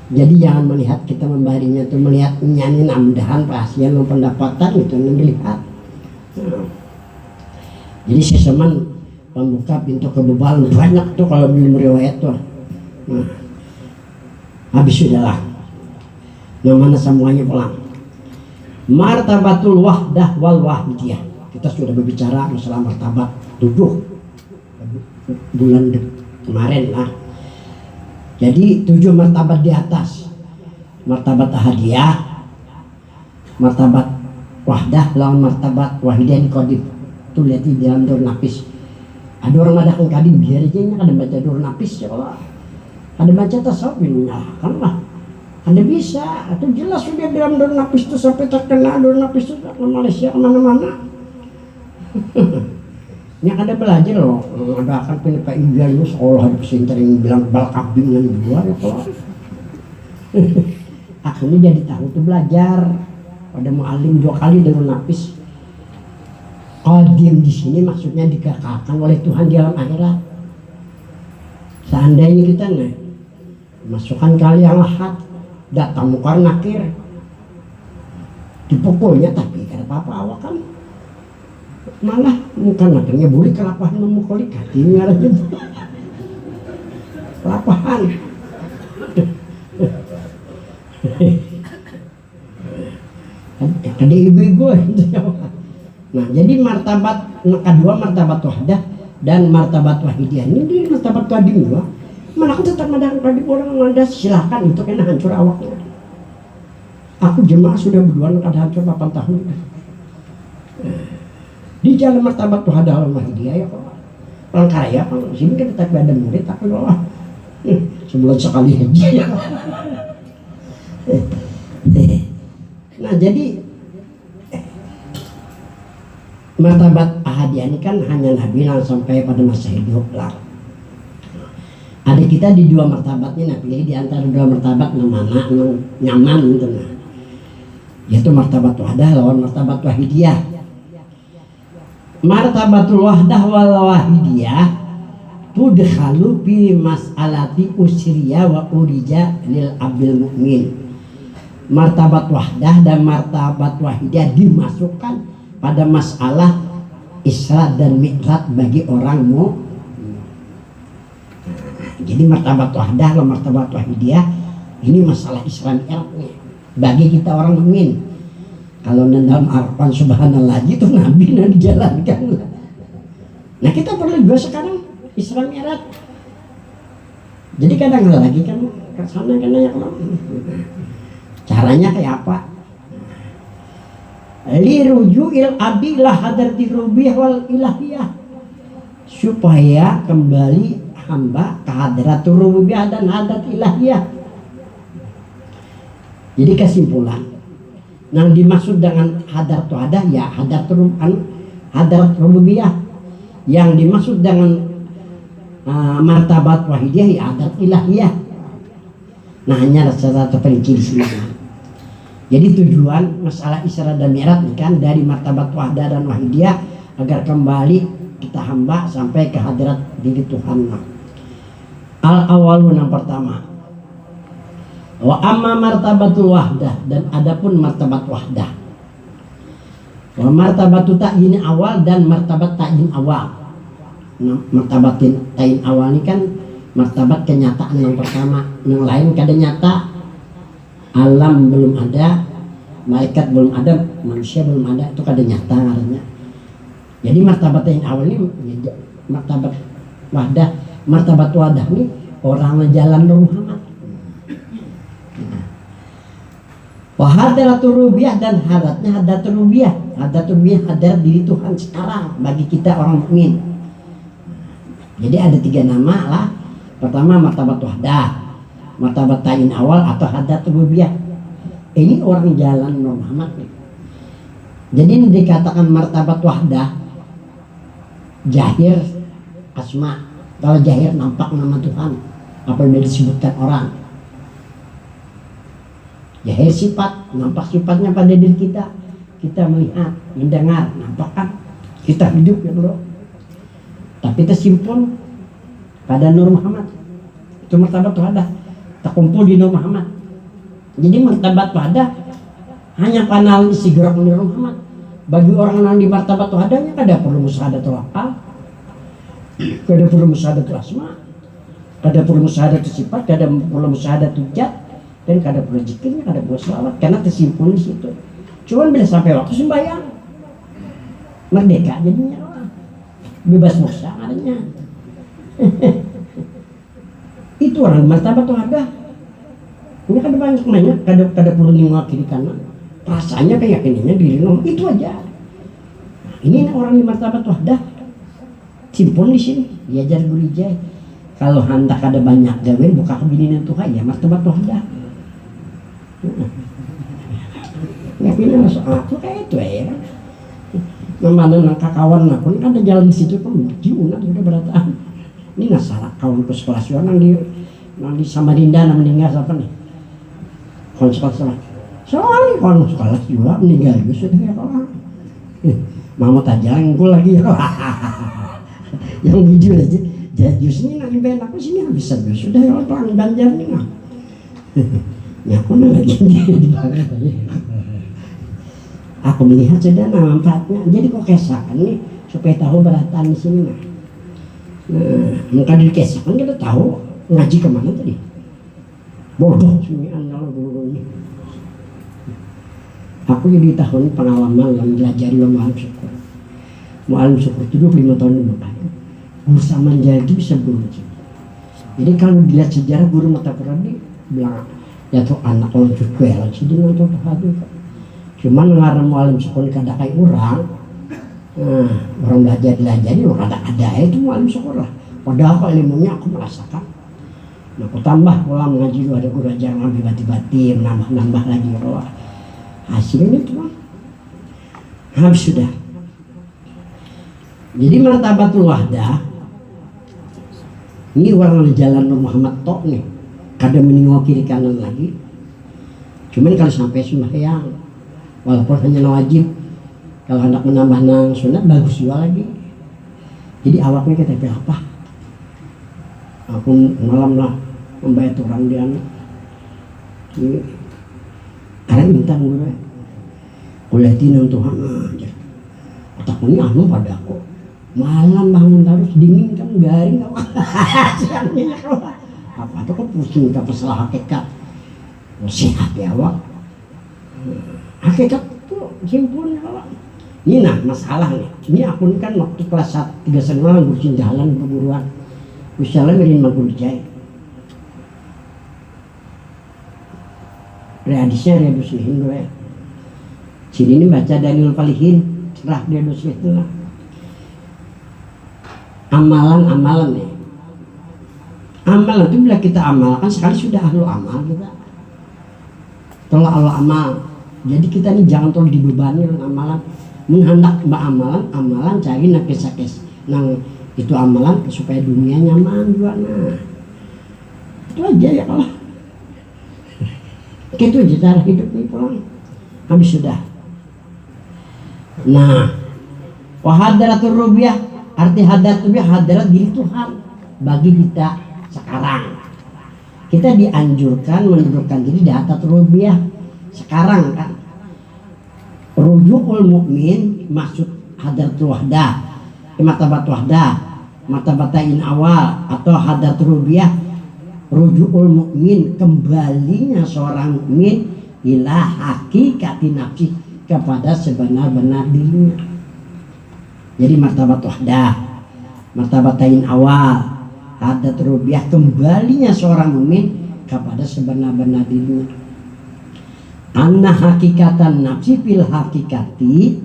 Speaker 1: jadi jangan melihat kita membarinya itu melihat nyanyi namdahan pasien lu pendapatan itu melihat jadi seseman pembuka pintu kebebalan banyak tuh kalau beli riwayat tuh habis sudahlah namanya semuanya pulang martabatul wahdah wal wahidiyah kita sudah berbicara masalah martabat 7 bulan kemarin lah jadi 7 martabat di atas martabat ahadiyah martabat wahdah lawan martabat wahidiyah di qadim tuh lihat di dalam Dur Nafis ada orang ada kadim biar aja kada baca Dur Nafis ya Allah ada baca tasawuf kan lah ada bisa atau jelas sudah dalam Dur Nafis itu sampai terkenal Dur Nafis itu ke Malaysia kemana-mana ini ada belajar loh ada akan pilih Pak India itu sekolah ada pesinter yang bilang balkabing yang dua ya kalau akhirnya jadi tahu tuh belajar Pada mu'alim 2 kali Darul Nafis. Qadim di sini maksudnya dikekalkan oleh Tuhan di alam akhirat. Seandainya kita nih masukkan kali yang lahat, datang mukar nakir, dipukulnya tapi kada apa-apa awak kan, malah muka nakirnya boleh kelapahan memukuli hati ngaranya kelapahan. Ada ibu-ibu itu. Nah, jadi martabat kedua martabat wahdah dan martabat wahidiyah ini di martabat qadim juga. Malah aku tetap ada qadim orang ada silakan itu kena hancur awaknya. Aku jemaah sudah berdua kada hancur 8 tahun. Di jalan martabat wahdah dan wahidiyah ya kok. Orang kaya kan sini kita tetap ada murid tapi loh sebulan sekali aja. Nah, jadi martabat ahadiyah ini kan hanya Nabi yang sampai pada masa hidup lah. Ada kita di 2 martabat ini, nah pilih di antara 2 martabat mana nyaman gitu nah. Yaitu martabat wahdah lawan martabat wahidiyah. Martabatul wahdah wal wahidiyah tudkhalu fi mas'alati usriya wa urija lil abil mu'min. Martabat wahdah dan martabat wahidiyah dimasukkan pada masalah Isra dan Mi'raj bagi orang mukmin. Jadi martabat wahdah dan martabat wahidiyah ini masalah Isra Mi'rajnya bagi kita orang mukmin. Kalau dalam Al-Quran subhanallah itu Nabi yang dijalankan. Nah, kita perlu juga sekarang Isra Mi'raj. Jadi kadang lagi kan ke sana kan ya kalau caranya kayak apa? Lirujuil abi la hadrati rubiyah wal ilahiyah, supaya kembali hamba ke hadratul rububiyah dan hadrat ilahiyah. Jadi kesimpulan yang dimaksud dengan hadrat wadah ya hadrat rububiyah, yang dimaksud dengan martabat wahidiyah ya hadrat ilahiyah. Nah, hanya secara terperinci di sini. Jadi tujuan masalah Isra dan Mi'raj kan dari martabat wahdah dan wahidiyah agar kembali kita hamba sampai ke hadirat diri Tuhan. Al-awwalun yang pertama. Wa amma martabatul wahdah, dan adapun martabat wahdah. Wa martabatu ta'yin awal dan martabat ta'yin awal. Nah, martabat ta'yin awal ini kan martabat kenyataan yang pertama, yang lain kada nyata. Alam belum ada, malaikat belum ada, manusia belum ada, itu kada nyata artinya. Jadi martabat yang awal ini martabat wahdah. Martabat wahdah ini orang jalan Nur Muhammad. Wahadatul rubiyah dan hadatnya hadatul rubiyah. Hadatul rubiyah hadarat diri Tuhan sekarang bagi kita orang mukmin. Jadi ada 3 nama lah. Pertama martabat wahdah, martabat ta'yin awal atau hadatul rubiyah. Ini orang jalan Nur Muhammad. Jadi ini dikatakan martabat wahdah, jahir asma. Kalau jahir nampak nama Tuhan, apa yang disebutkan orang. Jahir sifat, nampak sifatnya pada diri kita. Kita melihat, mendengar, nampak kan kita hidup ya bro. Tapi tersimpun pada Nur Muhammad. Itu martabat wahdah, terkumpul di Nur Muhammad. Jadi martabat wahdah hanya panal isi gerak Nur Muhammad. Bagi orang yang di martabat wahdahnya kada perlu musyahadatul aqal, kada perlu musyahadatul asma, kada perlu musyahadatul sifat, kada perlu musyahadatul zat, dan kada perlu zikir, kada perlu selawat, karena tersimpul di situ. Cuman bila sampai waktu sembahyang merdeka jadinya orang, bebas dosa adanya. Itu orang martabat wahdah. Ini kan banyak banyak, kada perlu nengok kiri kanan, perasaannya keyakinannya diri nom, itu aja. Nah, ini orang di martabat wahdah, simpul di sini, diajar gurijai. Kalau hendak ada banyak gawe, buka kebinian Tuhan ya martabat wahdah. Ngapain masuk aku kayak itu ya. Namanya nang kawan aku kan ada jalan di situ kan, diunang udah berataan. Ini nggak salah kawan ke sekolah nang di Samarinda nang meninggal siapa nih? Konsul soalnya kalau sekolah juga meninggal juga sudah ya kalau mama tajang gue lagi ya yang video aja jus ini nanti ben aku sini bisa sudah ya orang Banjar nih nah aku lagi dibakar aku melihat sudah manfaatnya jadi kok kesakan nih supaya tahu beratan di sini nah muka dikesakan kita tahu ngaji kemana tadi bodoh sumian kalau gurunya aku jadi tahun pengalaman yang belajar mu'alim syukur. Mu'alim syukur itu 25 tahun dulu kan. Guru Saman Jaya itu bisa guru. Jadi kalau dilihat sejarah guru mata Quran ini bilang ya tuh anak orang syukur lah. Jadi nonton hadu kan. Cuman ngarang mu'alim syukur kada kayak orang. Orang belajar orang ada itu mu'alim syukur lah. Padahal ilmunya aku merasakan. Nah, aku tambah pola mengaji dulu ada guru ajar ngambil bati-bati menambah lagi kalau hasilnya cuma habis sudah. Jadi martabatul wahdah ini orang di jalan Nur Muhammad tok nih kadang menengok kiri kanan lagi cuman kalau sampai sembahyang walaupun hanya wajib kalau hendak menambah nang sunat bagus juga lagi jadi awaknya kita apa aku malam lah membayar orang dia ini karena minta gue kuliahin Tuhan aja otakku ini anu pada aku malam bangun terus dingin kan garing apa tuh kok pusing ke pesalah hakikat sehat ya awak hakikat tuh simpulnya awak ini nah masalah nih ini aku kan waktu kelas 1 3 sekolah ngurusin jalan perburuan misalnya mirin Magurjai hadisnya Riyadhus Shalihin gue sini ini baca Dalilul Falihin cerah Riyadhus Shalihin amalan-amalan nih amalan itu bila kita amalkan sekali sudah ahlu amal kita tolak Allah amal jadi kita nih jangan terlalu dibebani oleh amalan menghendak amalan cari nakes-nakes nang itu amalan supaya dunia nyaman juga nah itu aja ya kalau itu aja cara hidup nih pulang habis sudah. Nah wahadaratul rubiyah arti hadarat rubiyah hadarat diri Tuhan bagi kita sekarang kita dianjurkan mendudukkan diri di hadarat rubiyah sekarang kan rujukul mukmin maksud hadaratul wahdah martabat wahdah martabatain awal atau hadaratul rubiyah rujukul mukmin kembalinya seorang mukmin ila hakikati nafsi kepada sebenar-benar dirinya. Jadi martabat wahdah, martabatain awal, hadat rubiyah kembalinya seorang mukmin kepada sebenar-benar dirinya. Anna hakikatan nafsi fil hakikati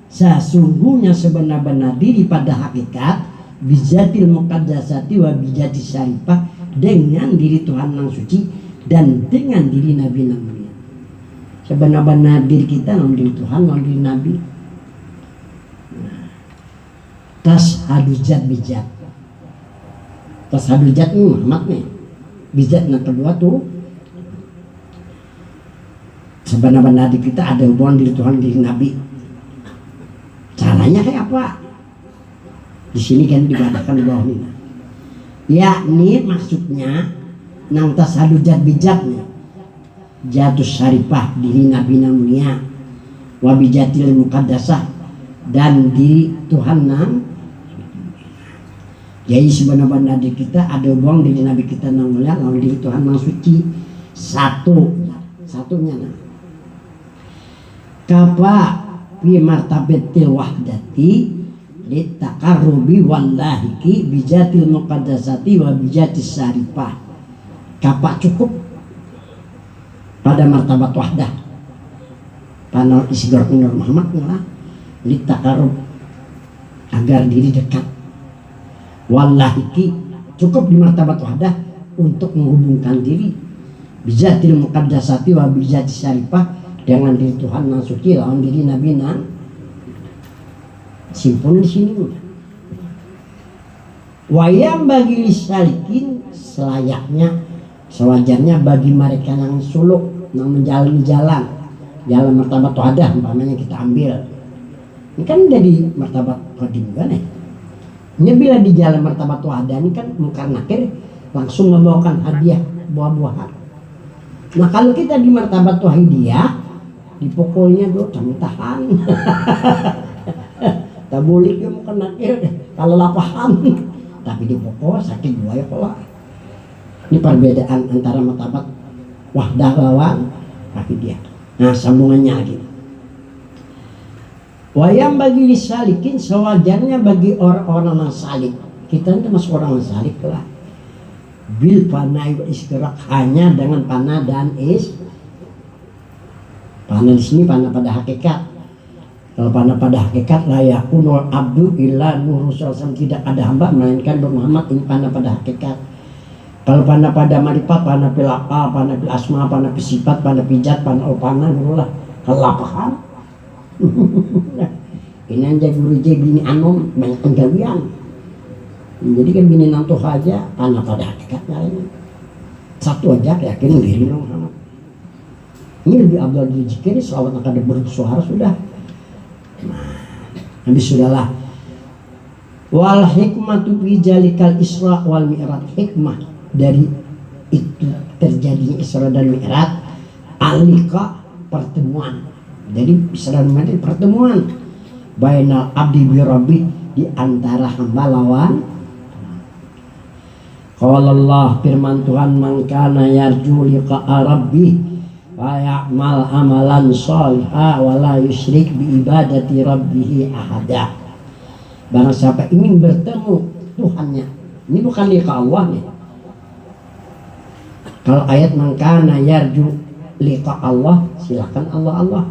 Speaker 1: sesungguhnya sebenar-benar diri pada hakikat bizatil muqaddasati wa bijati syarifah dengan diri Tuhan yang suci dan dengan diri Nabi yang mulia. Sebenar-benar diri kita non diri Tuhan, non diri Nabi. Tashadujat bijat. Tashadujat ini Muhammad nih. Bijat yang kedua tuh sebenar-benar diri kita ada hubungan diri Tuhan, diri Nabi. Caranya kayak apa? Di sini kan dikatakan di bawah ini. Yakni maksudnya nang tasadujat bijatnya jatuh syarifah diri Nabi mulia wabijatil muqaddasah dan diri Tuhan nang jadi sebenarnya diri kita ada hubungan diri Nabi kita nang mulia lawan diri Tuhan nang suci satunya nah kapa fi martabatil wahdati litaqarrubi wallahiki bijatil muqaddasati wa bijatis syarifah kapak cukup pada martabat wahdah panel isgor Nur Muhammad ngalah litaqarrub agar diri dekat wallahiki cukup di martabat wahdah untuk menghubungkan diri bijatil muqaddasati wa bijatis syarifah dengan diri Tuhan yang suci lawan diri Nabi nang simpul di sini. Wayam bagi salikin selayaknya sewajarnya bagi mereka yang suluk yang menjalani jalan martabat wadah umpamanya kita ambil. Ini kan jadi martabat qadim kan ya. Ini bila di jalan martabat wadah ini kan mungkar nakir langsung membawakan hadiah buah-buahan. Nah kalau kita di martabat wahidiyah dipukulnya dulu kami tahan. Tak boleh dia mungkar nakir kalau lapahan. Tapi dipukul sakit juga ya pola. Ini perbedaan antara martabat wahdah lawan wahidiyah. Nah sambungannya lagi. Wayang bagi disalikin sewajarnya bagi orang-orang yang salik. Kita itu masuk orang yang salik lah. Bil panai istighraq hanya dengan panah dan panah di sini panah pada hakikat. Kalau panah pada hakikat la yakunul abdu illa nur rasul, tidak ada hamba melainkan Muhammad. Ini panah pada hakikat. Kalau panah pada marifat, panah pil apa, panah pil asma, panah pil sifat, panah pijat, panah panah dulu lah. Kalau paham. Ini aja guru bini anom banyak penggawian. Jadi kan bini nantuh aja panah pada hakikatnya ini. Satu aja yakin diri Muhammad. Ini lebih abdul dari zikir, selawat akan bersuara sudah. Nah, habis sudahlah. Wal hikmatu fi jalikal isra wal mi'raj, hikmah dari itu terjadinya Isra dan Mi'raj alika pertemuan. Jadi Isra dan Mi'raj pertemuan bainal abdi bi rabbi, di antara hamba lawan. Qala Allah, firman Tuhan, man kana yarju liqa'a rabbih wa ya'mal amalan shalihan wa la yusyrik bi ibadati rabbih ahada. Barang siapa ingin bertemu Tuhannya, ini bukan liqa Allah nih. Kalau ayat man kana yarju liqa Allah, silakan Allah.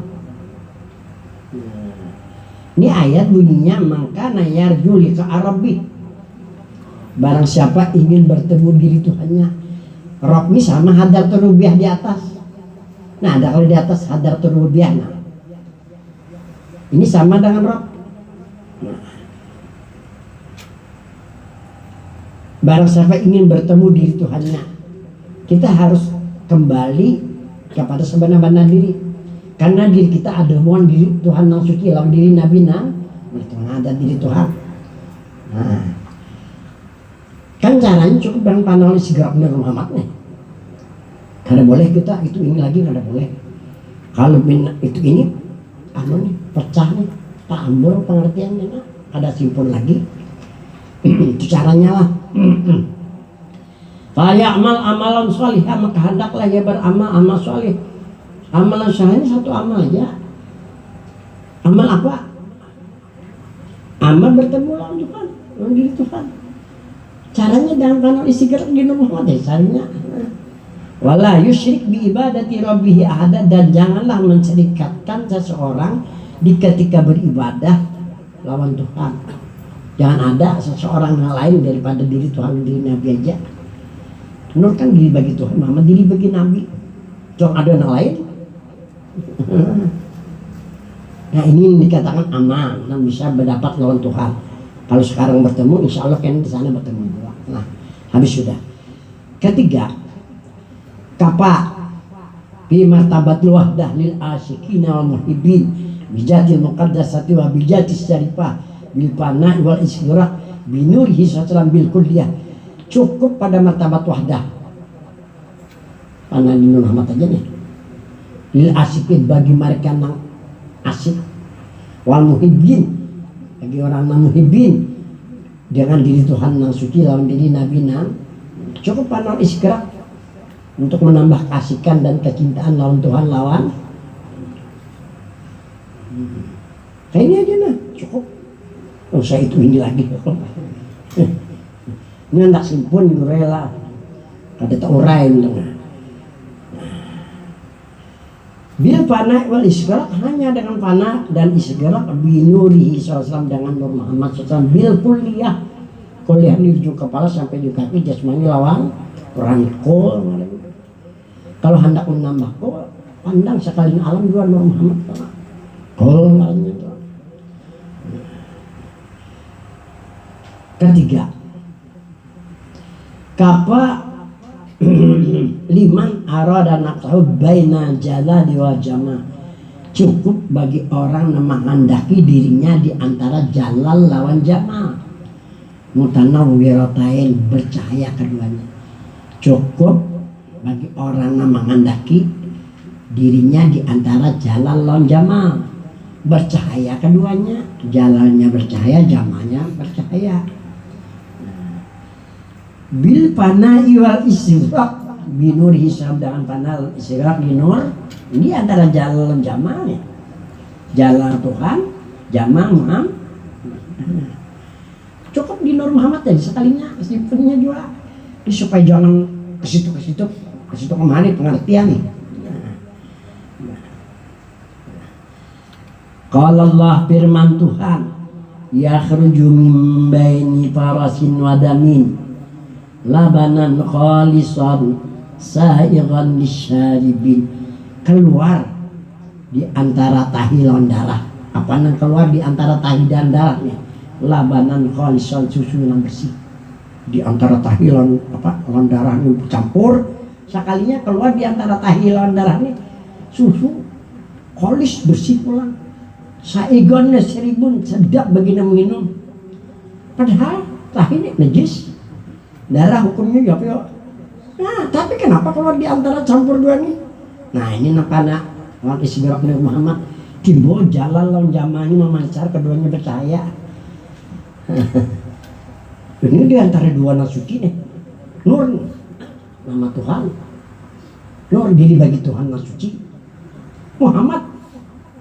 Speaker 1: Ini ayat bunyinya man kana yarju liqa rabbih. Barang siapa ingin bertemu diri Tuhannya. Rabb ini sama hadratul rububiyah di atas. Nah, ada kalau di atas hadratul rububiyah. Nah, ini sama dengan Rabb. Nah, barang siapa ingin bertemu diri Tuhannya, kita harus kembali kepada sebenar-benar diri. Karena diri kita ada hubungan diri Tuhan yang suci lawan diri Nabi nang ada diri Tuhan. Nah, kan caranya cukup dengan pandang oleh segera benar Muhammad nih. Kada boleh kita itu ini lagi, kada boleh. Kalau itu ini anu nih pecah nih, tak ambur pengertiannya, nah, ada simpul lagi. Itu caranya lah. Fa'yamal amalan sholihah, maka hendaklah ia beramal amal sholih. Amalan sholih ini satu amal aja. Amal apa? Amal bertemu lawan Tuhan, lawan diri Tuhan. Caranya dengan panel istighfar di Muhammad ya, caranya. Wala yusyrik bi ibadati rabbih ahada, dan janganlah menserikatkan seseorang di ketika beribadah lawan Tuhan. Jangan ada seseorang yang lain daripada diri Tuhan, diri Nabi aja. Menurutkan diri bagi Tuhan, Muhammad diri bagi Nabi. Jangan ada yang lain. Nah ini dikatakan aman, dan bisa berdapat lawan Tuhan. Kalau sekarang bertemu, insya Allah kan di sana bertemu juga. Nah, habis sudah. Ketiga, kapa bi martabatul wahdah lil asyikina wal muhibbin bijatil muqaddasati wa bijatis syarifah bil fana wal istighraq bi nurihi sallam bil kulliyah. Cukup pada martabat wahdah. Panah di Muhammad aja nih. Lil asyikin, bagi mereka yang asyik, wal muhibbin, bagi orang yang muhibbin dengan diri Tuhan yang suci lawan diri Nabi nang. Cukup panah istighraq untuk menambah kasihkan dan kecintaan lawan Tuhan lawan. Kayak ini aja nah, cukup. Oh saya itu ini lagi. Ini enggak simpun rela. Kada tak urai tengah. Bil fana wal istighraq, hanya dengan fana dan istighraq bi nurihi sallallahu dengan Nur Muhammad sallallahu bil kulliyah. Kulliyah ini ujung kepala sampai di kaki jasmani lawan rangkul. Kalau hendak menambah kol, pandang sekali alam dua Nur Muhammad kol namanya itu. Ketiga, kapa Liman arada nafsahu baina jalali wal jama. Cukup bagi orang yang menghendaki dirinya di antara jalal lawan jamal. Mutanawwiratain, bercahaya keduanya. Cukup bagi orang yang menghendaki dirinya di antara jalal lawan jamal. Bercahaya keduanya, jalalnya bercahaya, jamalnya bercahaya. Bil panai wal isyraq binur hisab, dengan panal isyraq binur. Ini antara jalan jamalnya, jalan Tuhan, jamal Muhammad. Cukup di Nur Muhammad jadi sekalinya, mestinya juga supaya jangan ke situ kemari pengertian. Qala Allah, firman Tuhan, yakhruju min baini farasin wa damin labanan khalisan sa'igan lisyaribin. Keluar di antara tahi lawan darah. Apa yang keluar di antara tahi dan darahnya? Labanan khalisan, susu yang bersih. Di antara tahi lawan lawan darahnya campur, sekalinya keluar di antara tahi lawan darahnya susu khalis bersih pulang. Sa'igannya seribun, sedap bagi yang minum. Padahal tahi ini najis. Darah hukumnya ya apa? Nah, tapi kenapa keluar di antara campur dua ini? Nah, ini nakana orang istighraq Nabi Muhammad timbo jalan lawan jamalnya memancar, keduanya bercahaya. Ini di antara dua nasuci nih. Nur nama Tuhan. Nur diri bagi Tuhan nasuci. Muhammad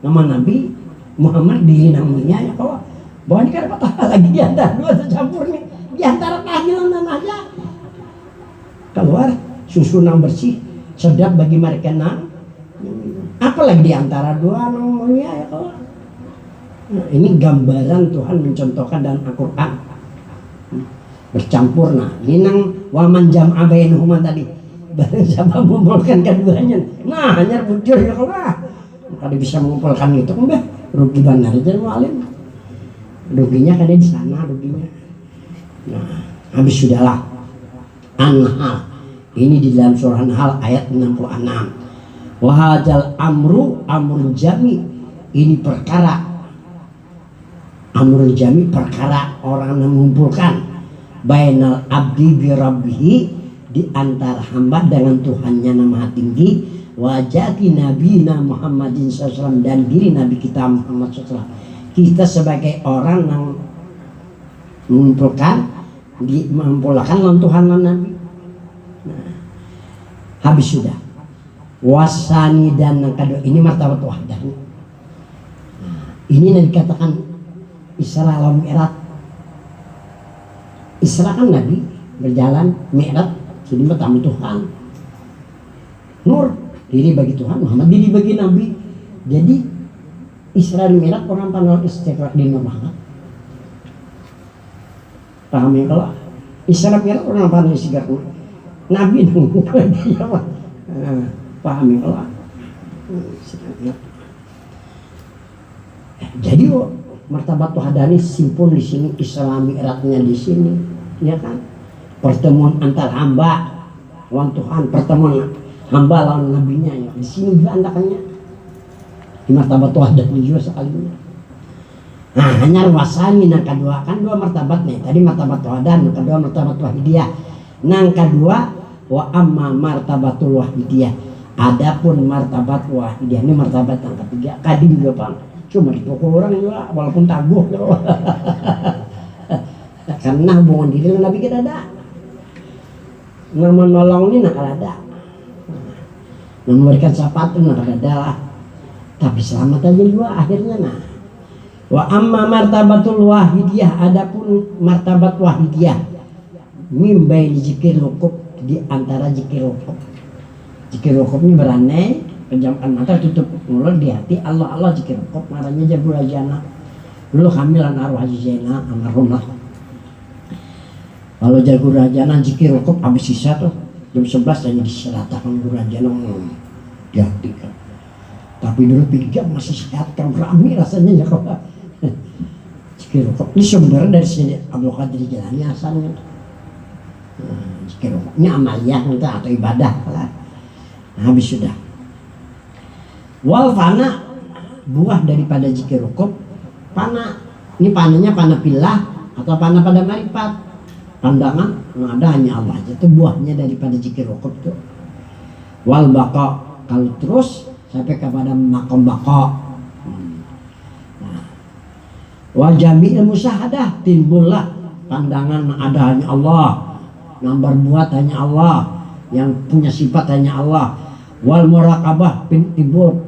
Speaker 1: nama Nabi. Muhammad diri namanya ya kalau bahwa ini kan patah lagi di antara dua tercampur nih. Di antara tahil dan aja keluar susu yang bersih, sedap bagi mereka nang. Apalagi di antara dua namanya ya kalau. Nah, ini gambaran Tuhan mencontohkan dalam Al-Quran. Bercampur, nah ini nang waman jam'a bainahuma tadi. Barang siapa mengumpulkan keduanya, nah hanya bujur ya kalau kalau bisa mengumpulkan itu enggak rugi benar aja mualim. Ruginya kan di sana ruginya. Nah, habis sudahlah. An-Nahl. Ini di dalam surah An-Nahl ayat 66. Wahajal amru amrun jami. Ini perkara amrun jami, perkara orang yang mengumpulkan bainal abdi bi rabbihi, di antara hamba dengan Tuhannya nama tinggi, wajati nabina Muhammadin SAW, dan diri Nabi kita Muhammad SAW. Kita sebagai orang yang mengumpulkan lawan Tuhan dan Nabi. Nah, habis sudah. Wasani, dan yang kedua ini martabat wahdah. Nah, ini yang dikatakan Isra lawan Mi'raj. Isra kan Nabi berjalan, Mi'raj jadi bertemu Tuhan. Nur diri bagi Tuhan, Muhammad diri bagi Nabi. Jadi Isra dan Mi'raj orang panggil istighraq di Nur Muhammad. Paham ya kalau Isra Mi'raj orang panggil istighraq Nabi dong dia mah. Paham ya kalau. Jadi martabat wahdaniyah simpul di sini, Isra Mi'rajnya di sini, ya kan? Pertemuan antar hamba lawan Tuhan, pertemuan hamba lawan nabinya ya. Di sini juga andakannya. Di martabat wahdaniyah juga sekalinya. Nah, hanya wasani yang kedua kan dua martabat nih. Tadi martabat wahdan, yang kedua martabat wahidiyah. Yang kedua wa amma martabatul wahidiyah. Adapun martabat wahidiyah ini martabat yang ketiga. Kadim juga Pak. Cuma dipukul orang juga walaupun taguh. Karena hubungan diri dengan Nabi kita ada. Nama nolong ini nak ada. Memberikan syafaat nak ada lah. Tapi selamat aja juga akhirnya nah. Wa amma martabatul wahidiyah, adapun martabat wahidiyah mim bain zikir rukub, di antara zikir rukub. Zikir rukub ini beranai, pejamkan mata, tutup mulut, di hati Allah Allah zikir rukub, marahnya Jabul Ajana. Dulu hamilan arwah Haji Zainal almarhumah. Kalau jago rajana zikir rukub habis sisa tuh jam 11 hanya diseratakan guru rajana di hati kan. Tapi dulu pijak masih sehat kan, rame rasanya ya kalau zikir rukub. Ini sumber dari sini Abdul Qadir Jilani asalnya. Zikir rukuk ini amaliyah atau ibadah lah. Nah, habis sudah. Wal fana, buah daripada zikir rukuk. Pana, ini pananya pana pilah atau pana pada marifat. Pandangan ada hanya Allah aja, itu buahnya daripada zikir rukuk tuh. Wal baqa, kalau terus sampai kepada makom baqa. Wa jami'il musyahadah, timbullah pandangan ada hanya Allah, yang berbuat hanya Allah, yang punya sifat hanya Allah. Wal muraqabah, timbul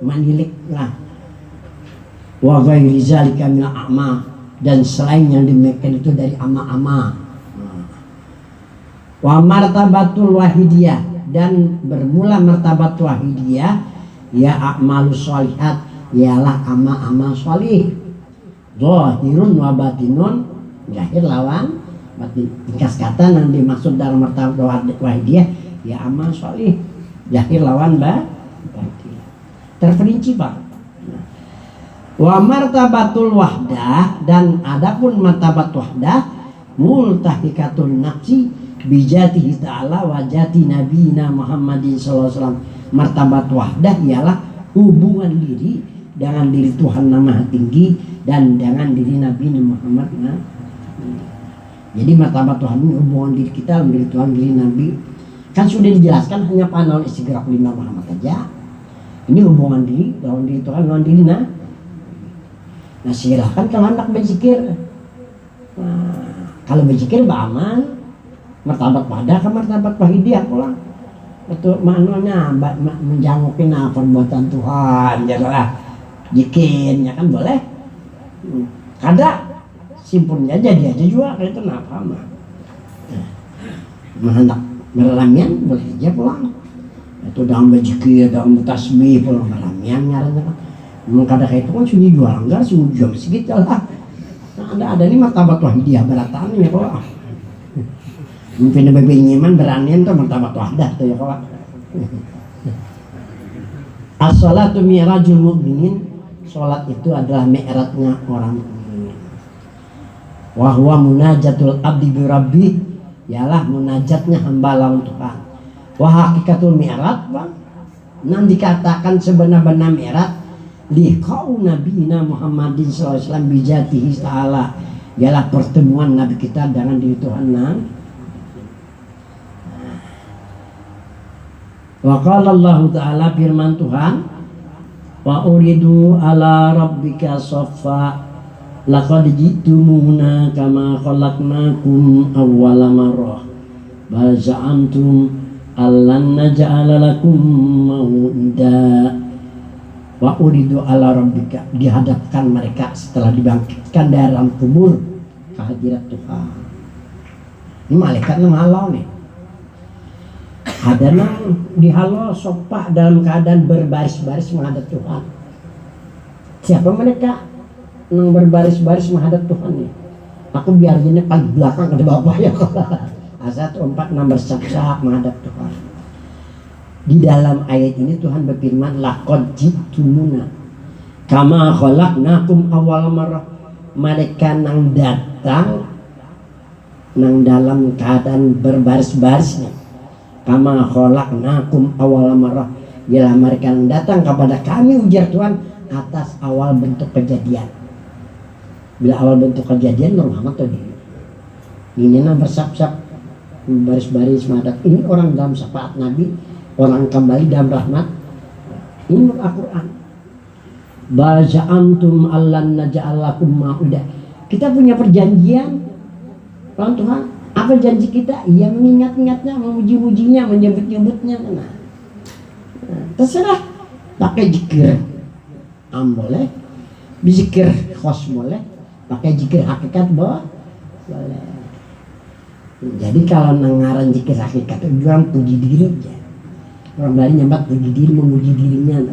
Speaker 1: maniliklah. Wa ghairi zalika min a'ma, dan selain yang demikian itu dari ama-ama. Wa martabatul wahidiyah, dan bermula martabat wahidiyah ya a'malus sholihat, ialah ama-ama sholih. Zahirun wa batinun, zahir lawan batin. Ringkas kata yang dimaksud dalam martabat wahidiyah ya amal sholih, zahir lawan batin. Terperinci Pak. Wa martabatul wahdah, dan adapun martabat wahdah multahikatun nafsi bijatihi ta'ala wa jati nabiyina Muhammadin sallallahu alaihi wasallam. Martabat wahdah ialah hubungan diri dengan diri Tuhan Maha Tinggi dan dengan diri Nabi Muhammad. Jadi martabat Tuhan ini hubungan diri kita dengan diri Tuhan, diri Nabi. Kan sudah dijelaskan hanya panal istighfar lima Muhammad aja. Ini hubungan diri dengan diri Tuhan dengan diri Nabi. Nah silahkan kalau anak berzikir. Nah, kalau berzikir beramal, martabat wahdah ke martabat wahidiyah pulang. Betul maknanya menjangukin perbuatan Tuhan, jadilah zikirnya kan boleh. Kada simpunnya jadi aja juga itu apa mah. Hendak meramian boleh aja pulang. Itu dalam berzikir, dalam tasbih pulang meramian ngarannya kan. Kada kayak itu kan sunyi jual enggak sunyi jual segitu lah. Nah, ada nih martabat wahidiyah beratan ya kok. Mungkin lebih nyaman beranian tuh martabat wahdah tuh ya kok. As-salatu mi'rajul mu'minin, salat itu adalah mi'rajnya orang mukmin. Wa huwa munajatul abdi bi rabbih, ialah munajatnya hamba lawan Tuhan. Wa hakikatul mi'raj, Bang. Nan dikatakan sebenar-benar mi'raj liqa'u nabiyina Muhammadin sallallahu alaihi wasallam bijatihi ta'ala, ialah pertemuan nabi kita dengan diri Tuhan. Wa qala Allah ta'ala, firman Tuhan, wa uridu ala rabbika saffa laqad ji'tumuna kama khalaqnakum awwala marrah bal za'amtum allan naj'ala lakum mau'ida. Wa uridu ala rabbika, dihadapkan mereka setelah dibangkitkan dalam kubur ke hadirat Tuhan. Ini malaikatnya ngalau nih. Ada nang dihalau sopak dalam keadaan berbaris-baris menghadap Tuhan. Siapa mereka yang berbaris-baris menghadap Tuhan nih? Aku biarnya paling belakang ada bawah ya. Asal 4 nomor sak-sak menghadap Tuhan. Di dalam ayat ini Tuhan berfirman laqad ji'tumuna kama khalaqnakum awwal marrah. Mereka nang datang nang dalam keadaan berbaris-barisnya. Kama khalaqnakum awal marrah, ialah mereka yang datang kepada kami ujar Tuhan atas awal bentuk kejadian. Bila awal bentuk kejadian Nur Muhammad tadi ini nang bersap-sap baris-baris menghadap. Ini orang dalam syafaat Nabi, orang kembali dalam rahmat. Ini Al-Quran. Bal za'amtum allan naj'alakum mau'ida. Kita punya perjanjian lawan Tuhan. Apa janji kita? Ia mengingat-ingatnya, memuji-mujinya, menyebut-nyebutnya. Nah, terserah. Pakai zikir boleh, zikir khos boleh, pakai zikir hakikat boleh. Jadi kalau nengaran zikir hakikat itu orang puji diri aja. Orang Bali nyambat puji diri, memuji dirinya,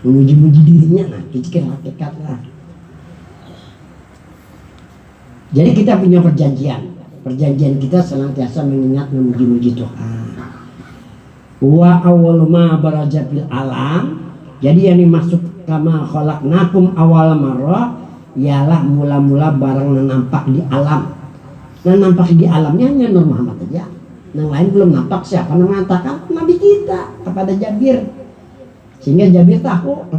Speaker 1: memuji-muji dirinya. Nah, zikir hakikat lah. Jadi kita punya perjanjian. Perjanjian kita senantiasa mengingat memuji-muji Tuhan. Wa awwalu ma baraja fil alam. Jadi yang dimaksud kama khalaqnakum awal marrah ialah mula-mula barang yang nampak di alam. Yang nampak di alamnya hanya Nur Muhammad aja. yang lain belum nampak, siapa yang mengatakan? Nabi kita kepada Jabir, sehingga Jabir tahu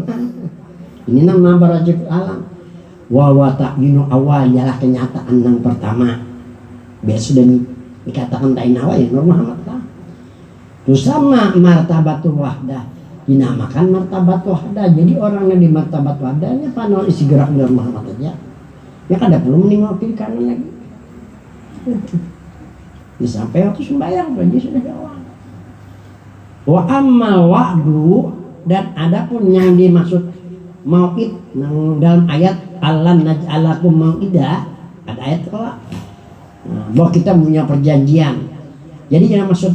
Speaker 1: ini nama barajul alam. Wa ta'yinu awal ialah kenyataan yang pertama. Biar sudah dikatakan ta'in awal ya Nur Muhammad lah. Itu sama martabatul wahdah, dinamakan martabat wahdah. Jadi orang yang di martabat wahdahnya panol isi gerak Nur Muhammad aja. Ya kada perlu menengok kiri kanan lagi. Sampai waktu sembahyang dia sudah jawab. Wa amma wa'du, dan adapun yang dimaksud mau'id dalam ayat alam naj'alakum mau'ida, ada ayat kelak bahwa kita punya perjanjian. Jadi yang maksud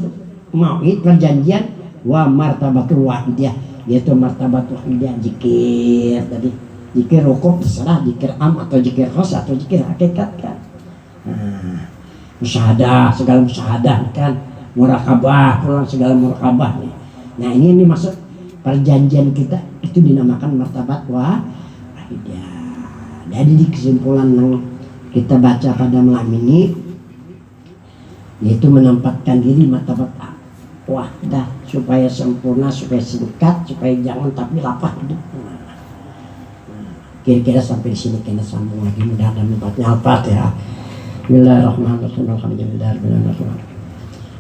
Speaker 1: mau'id perjanjian wa martabatul wahidah, yaitu martabatul wahidah, zikir tadi, zikir rukuk terserah, zikir am atau zikir khas atau zikir hakikat kan. Musyahadah, segala musyahadah kan, murakabah, pulang segala murakabah nih. Nah ini maksud perjanjian kita, itu dinamakan martabat wahidah. Jadi di kesimpulan yang kita baca pada malam ini, yaitu menempatkan diri martabat wahdah supaya sempurna, supaya singkat, supaya jangan tapi lapar hidup. Kira-kira sampai di sini kita sambung lagi, mudah-mudahan tempatnya Al-Fatihah. Bismillahirrahmanirrahim. Alhamdulillahirrahmanirrahim.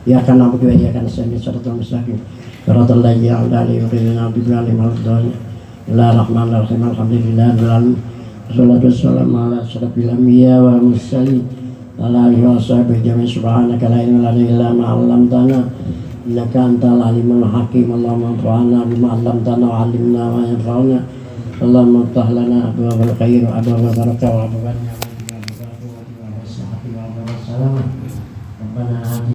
Speaker 1: Ya kana na'budu wa iyyaka nasta'in shiratal mustaqim. Shiratal ladzina an'amta 'alaihim ghairil maghdubi 'alaihim waladdallin. Bismillahirrahmanirrahim. Alhamdulillahirabbil alamin. Wassalatu wassalamu ala asyrafil anbiya wal mursalin wa ala alihi wa sahbihi ajma'in. Subhanaka la ilma lana illa ma 'allamtana innaka antal alimul hakim. Allahumma anfa'na bima 'allamtana wa 'allimna ma yanfa'una. Allahumma iftah lana abwaabal khair wa abwaabal barakah wa abwaabal